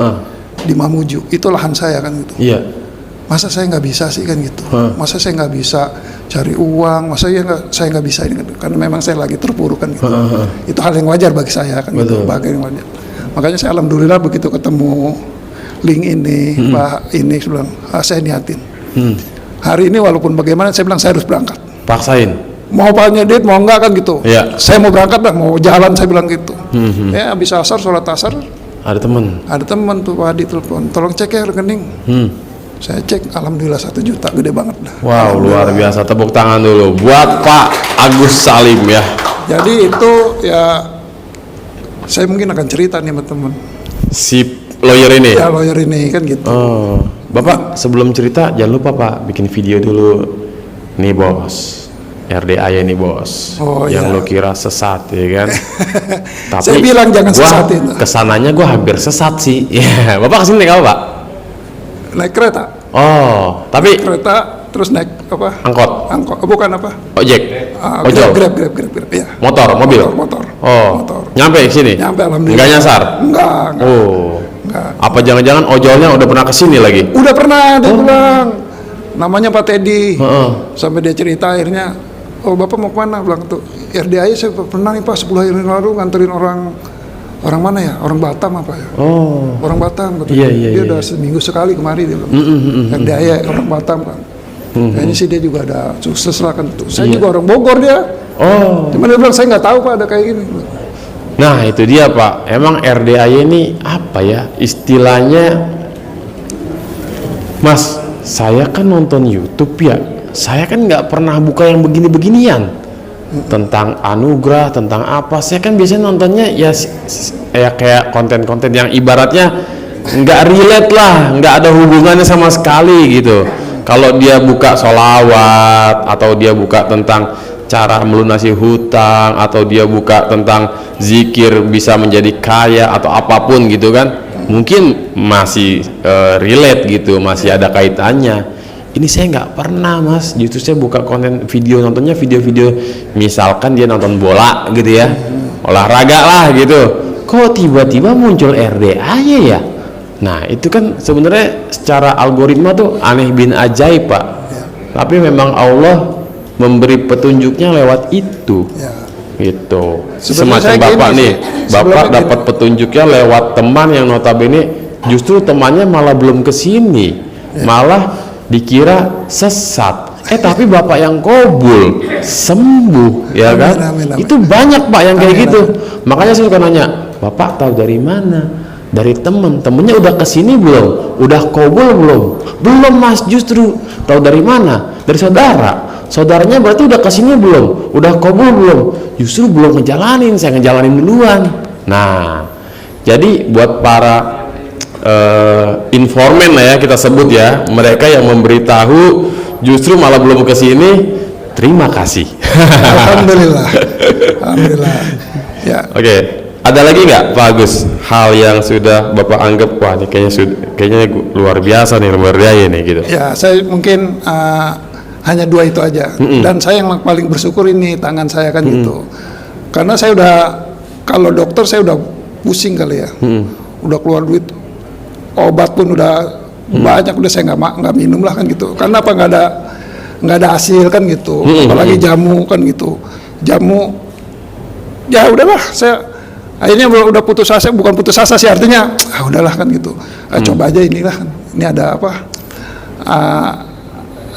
di Mamuju, itu lahan saya kan gitu. Iya. Masa saya nggak bisa sih kan gitu? Masa saya nggak bisa cari uang? Masa saya nggak bisa ini kan? Karena memang saya lagi terpuruk kan gitu. Itu hal yang wajar bagi saya kan gitu. Bagian yang wajar. Makanya saya alhamdulillah begitu ketemu link ini, Pak ini, saya bilang, saya niatin. Hari ini walaupun bagaimana, saya bilang saya harus berangkat. Paksain. Mau Paknya duit, mau enggak kan gitu. Iya. Saya mau berangkat dah, mau jalan, saya bilang gitu. Ya habis asar, sholat asar, Ada temen. ada teman tuh Pak Adi telepon, tolong cek ya rekening. Saya cek, alhamdulillah 1 juta, gede banget dah. Wow, luar biasa. Tepuk tangan dulu buat Pak Agus Salim ya. Jadi itu ya, saya mungkin akan cerita nih sama teman. Si lawyer ini. Ya lawyer ini kan gitu. Oh, Bapak sebelum cerita jangan lupa Pak bikin video dulu. Nih bos, RDAY nih bos. Oh, yang iya. lo kira sesat ya kan? Tapi Saya bilang jangan gua sesat itu. Kesananya gue hampir sesat sih. Ya, Bapak kesini naik apa Pak? Naik kereta. Oh, tapi Kereta terus naik apa? angkot, Bukan apa? ojek, Grab, ojol, grab, ya. motor, mobil. Motor. Oh, Motor. nyampe ke sini? Nyampe alhamdulillah. Nggak nyasar? Enggak. Oh, Enggak. apa jangan-jangan ojolnya udah pernah kesini lagi? Udah pernah dia bilang. Namanya Pak Teddy. Sampai dia cerita akhirnya, oh Bapak mau kemana? Bilang tuh, RDAY saya pernah nih Pak 10 hari yang lalu nganterin orang orang mana ya? Orang Batam apa ya? Oh. Orang Batam katanya. Iya, iya, Dia iya. udah seminggu sekali kemari dia bilang. RDAY orang Batam kan. Kayaknya sih dia juga ada sukses lah kan. Saya juga orang Bogor dia. Oh. Cuman dia bilang saya nggak tahu Pak ada kayak gini. Nah itu dia Pak. Emang RDAY ini apa ya istilahnya? Mas, saya kan nonton YouTube ya. Saya kan nggak pernah buka yang begini-beginian tentang anugerah, tentang apa. Saya kan biasanya nontonnya ya kayak konten-konten yang ibaratnya nggak relate lah, nggak ada hubungannya sama sekali gitu. Kalau dia buka sholawat atau dia buka tentang cara melunasi hutang atau dia buka tentang zikir bisa menjadi kaya atau apapun gitu kan, mungkin masih relate gitu, masih ada kaitannya. Ini saya nggak pernah Mas, justru saya buka konten video, nontonnya video-video misalkan dia nonton bola gitu ya, olahraga lah gitu, kok tiba-tiba muncul RDAY ya. Nah itu kan sebenarnya secara algoritma tuh aneh bin ajaib Pak, tapi memang Allah memberi petunjuknya lewat itu. Gitu. Semacam Bapak nih, Bapak dapat petunjuknya lewat teman yang notabene justru temannya malah belum kesini, malah dikira sesat. Tapi Bapak yang kobul sembuh, ya kan? Amin. Itu banyak Pak yang kayak gitu. Makanya saya suka nanya, Bapak tahu dari mana? Dari temennya udah kesini belum? Udah kobul belum? Belum Mas, justru. Tahu dari mana? Dari saudaranya berarti udah kesini belum? Udah kobul belum? Justru belum ngejalanin, saya ngejalanin duluan. Nah, jadi buat para informan lah ya kita sebut ya, mereka yang memberitahu justru malah belum kesini, terima kasih. Alhamdulillah. Alhamdulillah. Ya. Oke, ada lagi nggak Pak Agus hal yang sudah Bapak anggap wah ini kayaknya luar biasa nih, luar biasa nih gitu? Ya, saya mungkin hanya 2 itu aja. Dan saya yang paling bersyukur ini tangan saya kan gitu. Karena saya udah, kalau dokter saya udah pusing kali ya. Udah keluar duit, obat pun udah banyak, udah saya nggak minum lah kan gitu. Karena apa, nggak ada hasil kan gitu. Apalagi jamu kan gitu. Jamu, ya udahlah saya. Akhirnya udah putus asa, bukan putus asa sih, artinya udahlah kan gitu. Coba aja inilah, ini ada apa?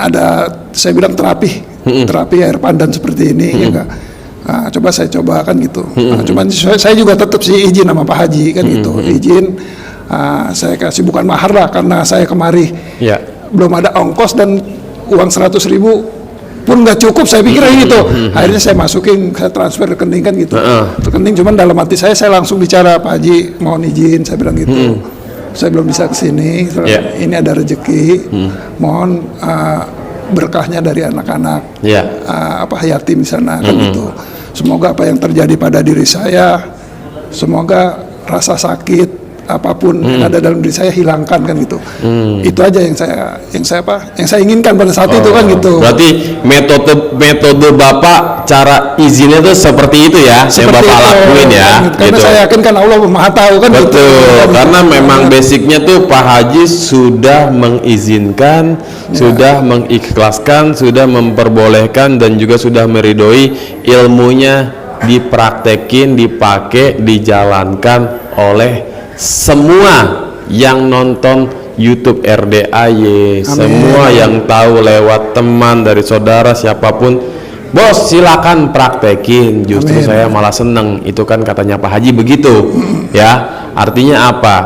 Ada saya bilang terapi air pandan seperti ini ya enggak. Coba saya coba kan gitu. Cuman saya juga tetap sih izin sama Pak Haji kan gitu. Izin saya kasih bukan mahar lah, karena saya kemari belum ada ongkos dan uang 100.000 pun nggak cukup, saya pikir gitu. Akhirnya saya masukin, saya transfer rekening kan gitu. Rekening, cuman dalam hati saya langsung bicara, Pak Haji mohon izin, saya bilang gitu. Saya belum bisa kesini, ini ada rezeki, mohon berkahnya dari anak-anak, yatim di sana kan gitu. Semoga apa yang terjadi pada diri saya, semoga rasa sakit apapun yang ada dalam diri saya hilangkan kan gitu. Itu aja yang saya inginkan pada saat itu kan gitu. Berarti metode Bapak cara izinnya tuh seperti itu ya, yang Bapak lakuin ya. Karena gitu. saya yakin kan Allah Maha tahu kan. Betul. Gitu. Karena memang basicnya tuh Pak Haji sudah mengizinkan, sudah mengikhlaskan, sudah memperbolehkan dan juga sudah meridoi ilmunya dipraktekin, dipakai, dijalankan oleh semua yang nonton YouTube RDAY, semua yang tahu lewat teman dari saudara siapapun, bos silakan praktekin. Justru saya malah seneng, itu kan katanya Pak Haji begitu ya. Artinya apa?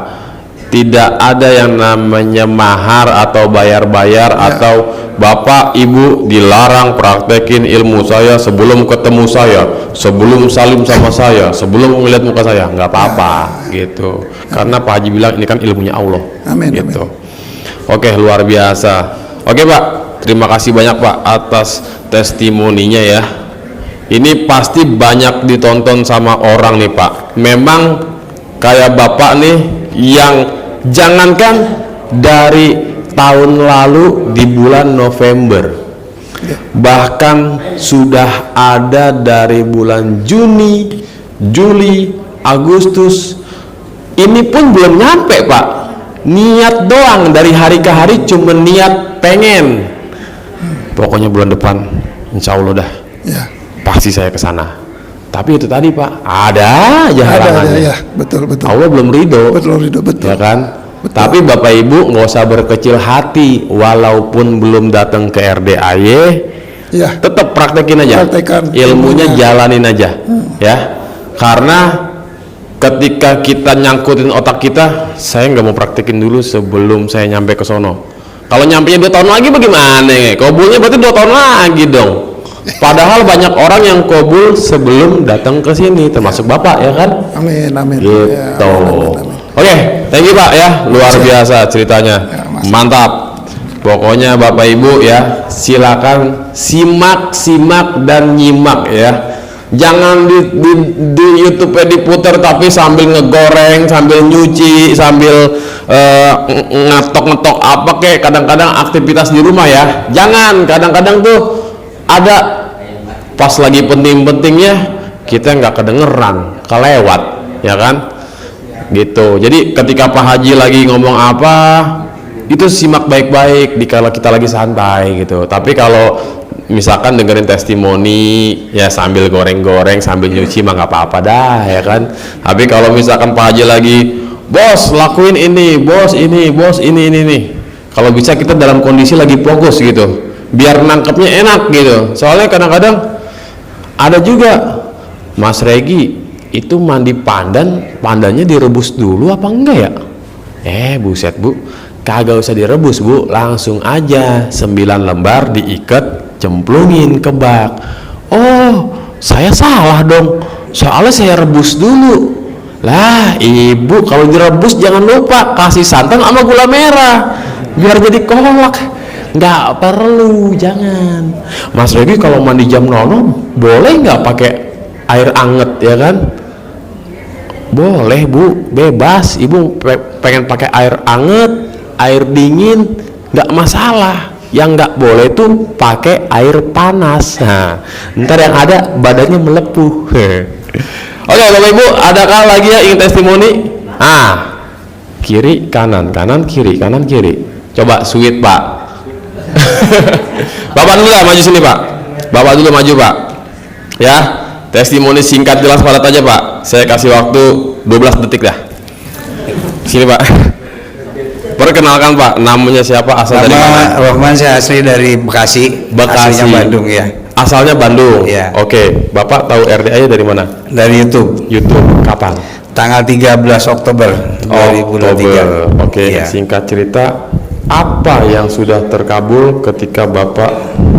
Tidak ada yang namanya mahar atau bayar-bayar atau Bapak Ibu dilarang praktekin ilmu saya sebelum ketemu saya, sebelum salim sama saya, sebelum melihat muka saya, nggak apa-apa gitu. Karena Pak Haji bilang ini kan ilmunya Allah. Gitu. Oke, luar biasa. Oke Pak, terima kasih banyak Pak atas testimoninya ya. Ini pasti banyak ditonton sama orang nih Pak. Memang kayak Bapak nih yang jangankan dari tahun lalu di bulan November, bahkan sudah ada dari bulan Juni, Juli, Agustus, ini pun belum nyampe Pak. Niat doang, dari hari ke hari cuma niat pengen. Pokoknya bulan depan insya Allah dah pasti saya ke sana. Tapi itu tadi Pak, ada aja Ada halangannya. ya, betul. Allah belum ridho, Betul, betul. ya kan? Tapi Bapak Ibu nggak usah berkecil hati, walaupun belum datang ke RDAY, Ya. tetap praktekin aja, Praktekan ilmunya ilmunya. jalanin aja, ya. Karena ketika kita nyangkutin otak kita, saya nggak mau praktekin dulu sebelum saya nyampe ke sono. Kalau nyampenya 2 tahun lagi bagaimana? Kobulnya berarti 2 tahun lagi dong. Padahal banyak orang yang kobul sebelum datang ke sini, termasuk Bapak, ya kan? Amin. Gitu. Ya, amin. Oke, thank you Pak ya, luar biasa ceritanya, mantap. Pokoknya Bapak Ibu ya, silakan simak dan nyimak ya. Jangan di YouTube-nya diputar tapi sambil ngegoreng, sambil nyuci, sambil ngetok apa kayak kadang-kadang aktivitas di rumah ya. Jangan, kadang-kadang tuh ada pas lagi penting-pentingnya kita nggak kedengeran, kelewat, ya kan? Gitu. Jadi ketika Pak Haji lagi ngomong apa, itu simak baik-baik dikala kita lagi santai gitu. Tapi kalau misalkan dengerin testimoni ya sambil goreng-goreng sambil nyuci mah nggak apa-apa dah, ya kan. Tapi kalau misalkan Pak Haji lagi, bos lakuin ini, bos ini nih, kalau bisa kita dalam kondisi lagi fokus gitu, biar nangkepnya enak gitu. Soalnya kadang-kadang ada juga Mas Regi itu mandi pandannya direbus dulu apa enggak ya? Buset Bu, kagak usah direbus Bu, langsung aja 9 lembar diikat, cemplungin ke bak. Oh, saya salah dong, soalnya saya rebus dulu. Lah Ibu, kalau direbus jangan lupa kasih santan sama gula merah biar jadi kolak. Nggak perlu, jangan. Mas Regi kalau mandi jam 00 boleh nggak pakai air anget, ya kan? Boleh Bu, bebas. Ibu pengen pakai air anget, air dingin, nggak masalah. Yang nggak boleh tuh pakai air panas. Nah, ntar yang ada badannya melepuh. Oke Bapak Ibu, adakah lagi yang ingin testimoni? Kiri kanan, kanan kiri, kanan kiri. Coba sweet Pak. Bapak dulu lah, maju sini Pak. Bapak dulu maju Pak. Ya, testimoni singkat jelas padat aja Pak. Saya kasih waktu 12 detik dah. Sini Pak. Perkenalkan Pak, namanya siapa, asal dari mana? Rohman, saya asli dari Bekasi. Aslinya Bandung ya. Asalnya Bandung. Iya. Oke, Bapak tahu RDA-nya dari mana? Dari YouTube. YouTube. Kapan? Tanggal 13 Oktober 2023. Oke, Iya. singkat cerita, apa yang sudah terkabul ketika Bapak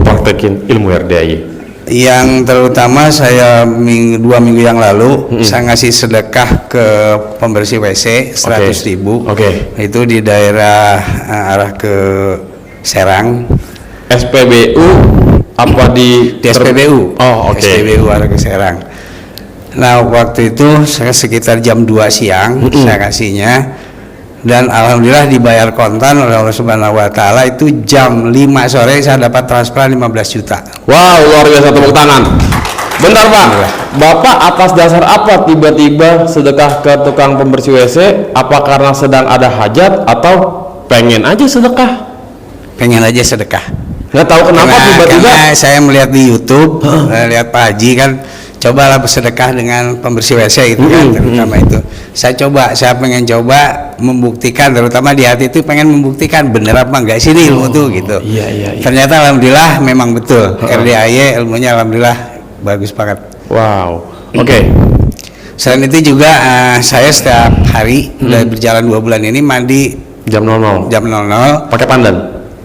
praktekin ilmu RDA? Yang terutama saya 2 minggu yang lalu saya ngasih sedekah ke pembersih WC 100.000. Oke. Itu di daerah arah ke Serang. SPBU apa di SPBU. Oh, oke. SPBU arah ke Serang. Nah, waktu itu saya sekitar jam 2 siang saya kasihnya, dan alhamdulillah dibayar kontan oleh Allah Subhanahu wa taala. Itu jam 5 sore saya dapat transferan 15 juta. Wow, luar biasa, tepuk tangan. Bentar Pak, Bapak atas dasar apa tiba-tiba sedekah ke tukang pembersih WC? Apa karena sedang ada hajat atau pengen aja sedekah? Pengen aja sedekah. Nggak tahu kenapa tiba-tiba. Karena saya melihat di YouTube, lihat Pak Haji kan, cobalah bersedekah dengan pembersih WC itu kan, terutama itu. Saya pengen coba membuktikan, terutama di hati itu pengen membuktikan bener apa enggak sih ini ilmu tuh gitu. Iya. Ternyata alhamdulillah memang betul. RDAY ilmunya alhamdulillah bagus banget. Wow. Oke. Selain itu juga saya setiap hari udah berjalan 2 bulan ini mandi Jam 00. jam 00 Pakai pandan.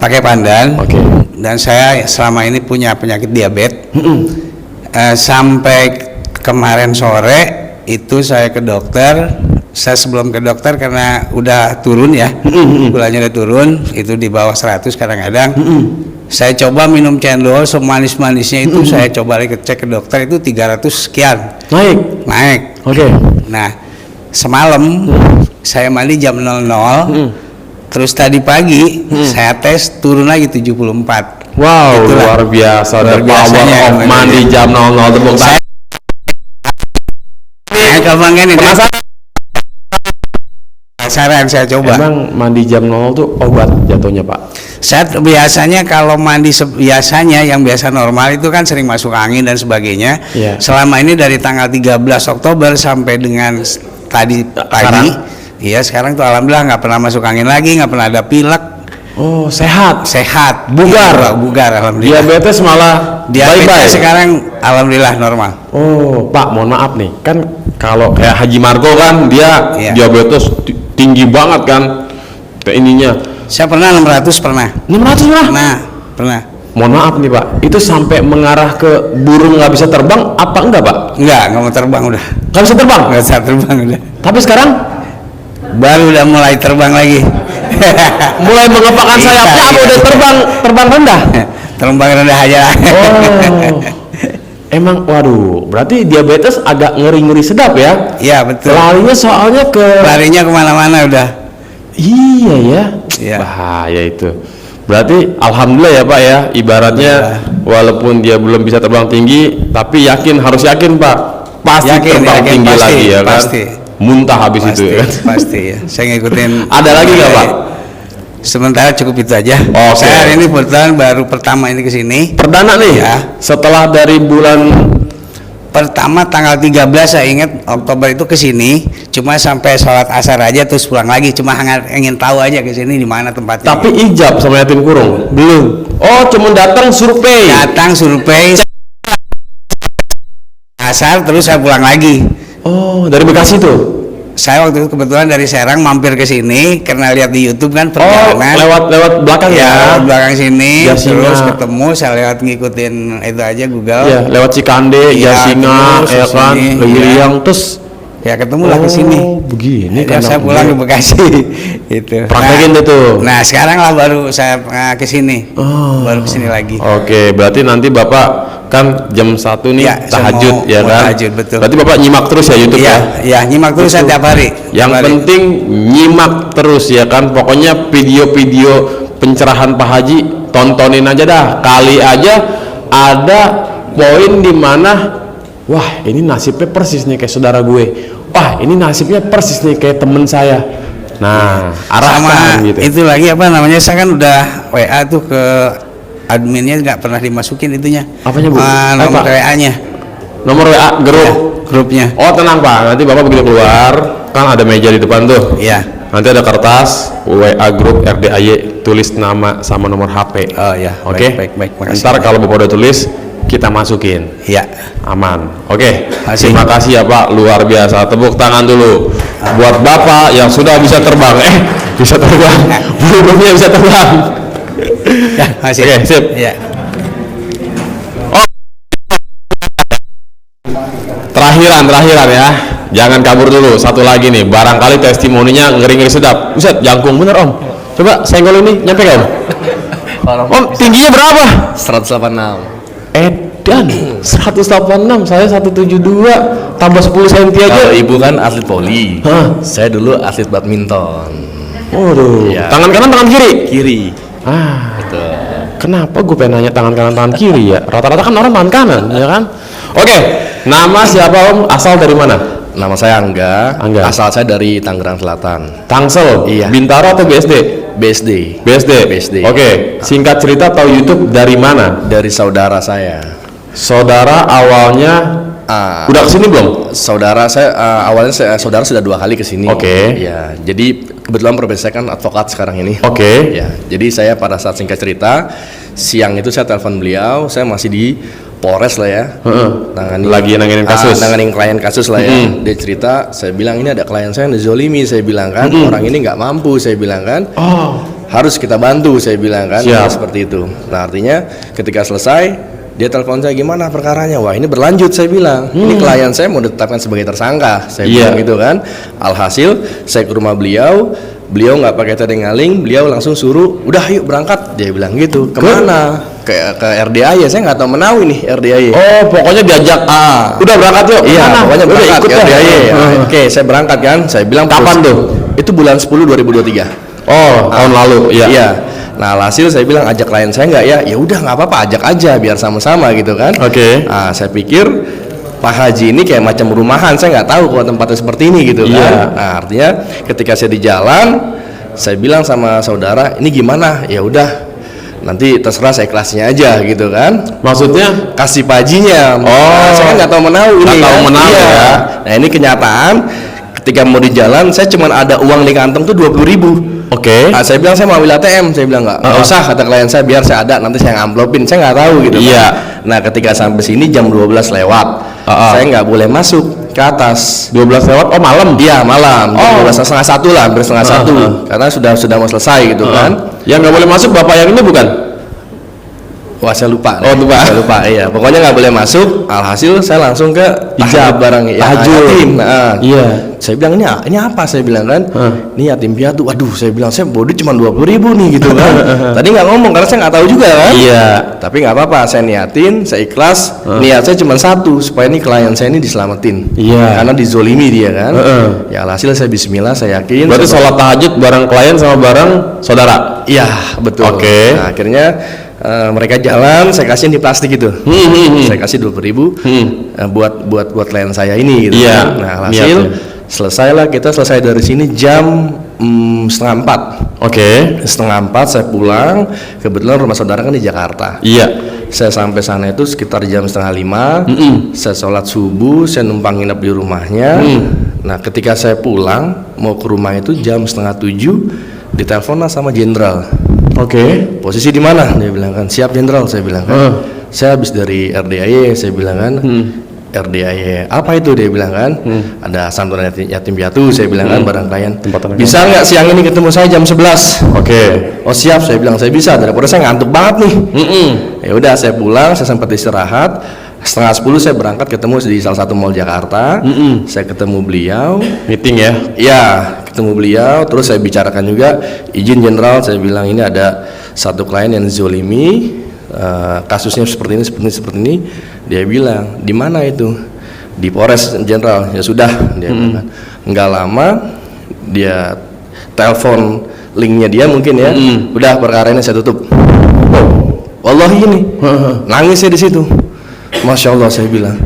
pakai pandan. Oke. Dan saya selama ini punya penyakit diabetes. Sampai kemarin sore itu saya ke dokter. Saya sebelum ke dokter karena udah turun ya, gulanya udah turun, itu di bawah 100 kadang-kadang. Saya coba minum cendol semanis-manisnya itu, saya coba lagi cek ke dokter itu 300 sekian. Naik. Oke. Nah, semalam saya mandi jam 00. Terus tadi pagi saya tes turun lagi 74. Wow, Itulah. luar biasa. Luar The power biasanya, of bener. mandi jam 00. Tepuk tangan. penasaran saya coba. Emang mandi jam 00 tuh obat jatuhnya Pak? Saya biasanya kalau mandi biasanya yang biasa normal itu kan sering masuk angin dan sebagainya. Iya. Selama ini dari tanggal 13 Oktober sampai dengan tadi pagi, iya sekarang tuh alhamdulillah nggak pernah masuk angin lagi, nggak pernah ada pilek. Oh, sehat. Bugar, Bugar. bugar alhamdulillah. Diabetes malah Diabetes bye-bye. sekarang alhamdulillah normal. Oh, Pak, mohon maaf nih. Kan kalau kayak Haji Margo kan dia Iya. diabetes tinggi banget kan. Ininya. Saya pernah 600 pernah. 600 lah. Pernah. Mohon maaf nih Pak, itu sampai mengarah ke burung nggak bisa terbang apa enggak Pak? Nggak mau terbang udah. Nggak bisa terbang? Nggak bisa terbang udah. Tapi sekarang Baru udah mulai terbang lagi. mulai mengepakkan Iya, sayapnya apa iya. udah terbang rendah? Terbang rendah aja. Oh. Emang waduh, berarti diabetes agak ngeri-ngeri sedap ya? Iya betul. Larinya soalnya ke Larinya kemana-mana udah. iya ya. Iya. Bahaya itu. Berarti alhamdulillah ya Pak ya, ibaratnya walaupun dia belum bisa terbang tinggi, tapi harus yakin Pak, pasti terbang tinggi pasti, lagi ya kan? Pasti. Muntah habis Pasti, itu ya. pasti ya. Saya ngikutin. Ada lagi nggak Pak? Sementara cukup itu aja. Oke. Saya hari ini kebetulan baru pertama ini kesini. Perdana nih Ya. setelah dari bulan Pertama tanggal 13 saya ingat Oktober itu kesini. Cuma sampai sholat asar aja terus pulang lagi. Cuma ingin tahu aja kesini di mana tempatnya. tapi ijab sama yatim kurung belum. Oh, cuma datang survei. Datang survei asar terus saya pulang lagi. Oh, dari Bekasi tuh. Saya waktu itu kebetulan dari Serang mampir ke sini karena lihat di YouTube kan Oh, perjalanan. lewat belakang ya. Ya, belakang sini Jasinga. terus ketemu saya lewat ngikutin itu aja Google. Ya, lewat Cikande, Iya, Jasinga, terus ya kan, kesini, Lewiliang, terus Ya ketemu lah ke sini. begini Akhirnya saya pulang ke Bekasi itu. Praktekin deh tuh. Nah, sekarang lah baru saya ke sini. Oh. Baru ke sini lagi. Oke, berarti nanti Bapak kan jam 1 nih Iya, saya tahajud mau- ya mau kan? tahajud, betul. Berarti Bapak nyimak terus ya YouTube Iya, ya? iya, nyimak terus saya Betul. tiap hari. Yang Tiap hari. penting nyimak terus ya kan. Pokoknya video-video pencerahan Pak Haji tontonin aja dah. Kali aja ada poin di mana wah, ini nasibnya persis nih kayak saudara gue. Wah, ini nasibnya persis nih kayak temen saya. Nah, sama arahkan gitu. itu lagi apa namanya, saya kan udah WA tuh ke adminnya, nggak pernah dimasukin itunya. Apanya, Bu? Nomor Apa? WA-nya. Nomor WA grup. Grupnya. Oh, tenang Pak, nanti Bapak begitu keluar kan ada meja di depan tuh. Iya. Nanti ada kertas WA grup RDAY, tulis nama sama nomor HP. Oh ya. Oke. Baik, makasih. Ntar kalau Bapak udah tulis, kita masukin. Iya. Aman. Oke. Makasih. Terima kasih ya Pak, luar biasa. Tepuk tangan dulu buat Bapak yang sudah bisa terbang. Bisa terbang. Burungnya bisa terbang. Ya, makasih. Oke, sip. Iya. Terakhiran ya. Jangan kabur dulu. Satu lagi nih, barangkali testimoninya ngeri-ngeri sedap. Buset, jangkung bener Om. Coba senggol ini, nyampe nggak Om? Om, tingginya berapa? 186. Edan, 186, saya 172, tambah 10 cm aja. Kalau ibu kan atlet voli, Hah? saya dulu atlet badminton. Waduh, Iya. tangan kanan, tangan kiri? Kiri. Ah, Betul. kenapa gue pengen nanya tangan kanan, tangan kiri ya? Rata-rata kan orang tangan kanan, ya kan? Oke, nama siapa Om? Asal dari mana? Nama saya Angga. Angga. Asal saya dari Tangerang Selatan. Tangsel, Iya. Bintaro atau BSD? BSD. BSD. BSD. Oke, singkat cerita tahu YouTube dari mana? Dari saudara saya. Saudara awalnya Ah, udah kesini belum? saudara saya awalnya saudara sudah 2 kali kesini. Oke. Ya, jadi kebetulan profesi saya kan advokat sekarang ini. Oke. Ya, jadi saya pada saat singkat cerita siang itu saya telepon beliau, saya masih di Polres lah ya. Lagi nanganin kasus. Nanganin klien kasus lah ya. Mm-mm. Dia cerita, saya bilang ini ada klien saya yang dizolimi, saya bilang kan, orang ini nggak mampu, saya bilang kan. Oh, Harus kita bantu, saya bilang kan. Siap. Ya, seperti itu. Nah, artinya ketika selesai dia telepon saya, gimana perkaranya? Wah, ini berlanjut, saya bilang. Ini klien saya mau ditetapkan sebagai tersangka, saya Iya. bilang gitu kan. Alhasil saya ke rumah beliau nggak pakai teringaling, beliau langsung suruh, udah yuk berangkat, dia bilang gitu. Kemana? Ke RDAY, saya nggak tahu Menawi nih RDAY. oh, pokoknya diajak. Udah berangkat yuk. Iya, Kemana? pokoknya Udah berangkat ikut ke dah. RDAY. Oke, saya berangkat kan. Saya bilang Kapan tuh? Itu bulan 10 2023. Oh, tahun lalu. Iya. Iya. Nah, hasil saya bilang ajak klien saya nggak ya? Ya udah nggak apa-apa, ajak aja biar sama-sama gitu kan. Oke. Nah, saya pikir Pak Haji ini kayak macam rumahan, saya nggak tahu kalau tempatnya seperti ini gitu kan. Iya. Nah, artinya ketika saya di jalan, saya bilang sama saudara, ini gimana? Ya udah, nanti terserah saya kelasnya aja gitu kan. Maksudnya? Kasih Pak Hajinya. Nah, saya kan nggak tahu menau ini. Nggak tahu kan. menau, Iya. ya. Nah, ini kenyataan. Ketika mau di jalan, saya cuma ada uang di kantong tuh 20.000. Oke. Nah, saya bilang saya mau ambil ATM, saya bilang nggak usah, kata klien saya, biar saya ada, nanti saya ngamplopin, saya nggak tahu gitu. Iya. Kan. Nah, ketika sampai sini jam 12 lewat, saya nggak boleh masuk ke atas. 12 lewat, oh malam? Iya, malam. Jam 12 setengah satu lah, hampir setengah satu, karena sudah mau selesai gitu kan. Yang nggak boleh masuk bapak yang ini bukan? Wah, saya lupa. Oh, lupa. Saya lupa. Iya, pokoknya nggak boleh masuk. Alhasil saya langsung ke Ijab. barang ya, Tahajud. yatim. Nah, Iya. saya bilang ini apa? Saya bilang kan, ini yatim piatu. Waduh, saya bilang saya bodi cuma 20.000 nih gitu kan. Tadi nggak ngomong karena saya nggak tahu juga kan. Iya. Tapi nggak apa-apa, saya niatin, saya ikhlas. Niat saya cuma satu, supaya ini klien saya ini diselamatin. Iya. Karena dizolimi dia kan. Ya alhasil saya Bismillah, saya yakin. Berarti saya- sholat tahajud bareng klien sama bareng saudara? Iya, betul. Oke. Nah, akhirnya mereka jalan, saya kasihin di plastik itu. Saya kasih 20.000 buat klien saya ini gitu. Iya, Kan. Nah, hasil niatnya. kita selesai dari sini jam 3:30. Oke. 3:30 saya pulang. Kebetulan rumah saudara kan di Jakarta. Iya. Saya sampai sana itu sekitar jam 4:30. Saya sholat subuh, saya numpang nginep di rumahnya. Nah, ketika saya pulang mau ke rumah itu jam 6:30, ditelepon lah sama jenderal. Oke. Posisi di mana? Dia bilang kan, siap jenderal. Saya bilang kan, saya habis dari RDAY. Saya bilang kan, RDAY apa itu? Dia bilang kan, ada santunan yatim piatu. Saya bilang kan, barang klien. Tempat Bisa nggak siang ini ketemu saya jam 11? Oke. Oh siap, saya bilang saya bisa. Daripada saya ngantuk banget nih. Ya udah, saya pulang, saya sempat istirahat. 9:30 saya berangkat ketemu di salah satu mall Jakarta. Saya ketemu beliau. Meeting ya? Iya, ketemu beliau, terus saya bicarakan juga, izin jenderal, saya bilang ini ada satu klien yang zolimi, kasusnya seperti ini. Dia bilang, di mana itu? Di Polres jenderal. Ya sudah, dia bilang. Nggak lama dia telepon linknya dia mungkin ya, udah perkara ini saya tutup. Wallahi ini, nangis saya di situ. Masya Allah, saya bilang.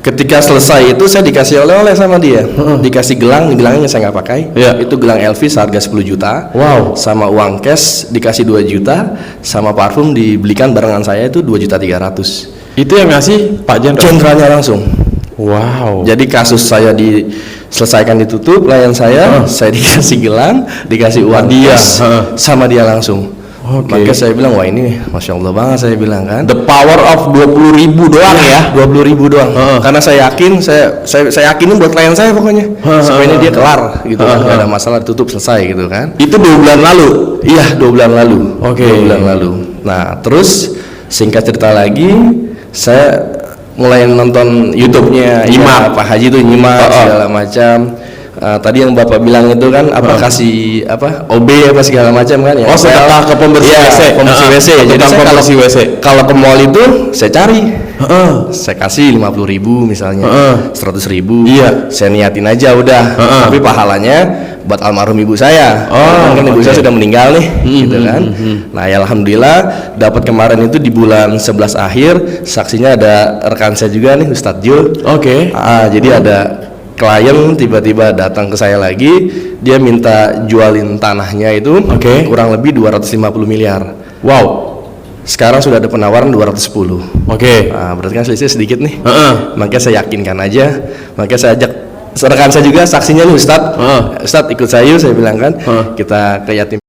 Ketika selesai itu saya dikasih oleh-oleh sama dia, dikasih gelangnya saya nggak pakai. Iya. Itu gelang Elvis harga 10 juta. Wow. Sama uang cash dikasih 2 juta, sama parfum dibelikan barengan saya itu 2.300.000. Itu yang ngasih Pak Jenderal? Jenderalnya langsung. Wow. Jadi kasus saya diselesaikan, ditutup, klien saya dikasih gelang, dikasih uang Dia, cash, sama dia langsung. Oke. Maka saya bilang, wah ini Masya Allah banget, saya bilang kan. The power of 20.000 doang ya? 20.000 doang. Karena saya yakin, saya yakinin buat klien saya pokoknya. Supaya ini dia kelar gitu kan, nggak ada masalah, ditutup selesai gitu kan. Itu 2 bulan lalu? Iya, 2 bulan lalu. Oke. 2 bulan lalu. Nah, terus singkat cerita lagi, saya mulai nonton YouTube-nya Nyimak. Pak Haji tuh, nyimak segala macam. Tadi yang Bapak bilang itu kan kasih OB apa segala macam kan ya. Oh, sedekah ke pembersih WC. Pembersih WC. Jadi Tentang saya pembersih WC. kalau ke mall itu saya cari. Saya kasih 50.000 misalnya, 100.000. Iya. Saya niatin aja udah. Tapi pahalanya buat almarhum ibu saya. Kan ibu saya sudah meninggal nih, gitu kan. Nah, ya alhamdulillah dapat kemarin itu di bulan 11 akhir, saksinya ada rekan saya juga nih, Ustadz Jul. Oke. Jadi ada klien tiba-tiba datang ke saya lagi, dia minta jualin tanahnya itu kurang lebih 250 miliar. Wow. Sekarang sudah ada penawaran 210. Oke. Nah, berarti kan selisih sedikit nih. Makanya saya yakinkan aja. Makanya saya ajak rekan saya juga, saksinya nih Ustadz. Ustadz ikut saya yuk, saya bilang kan. Kita ke yatim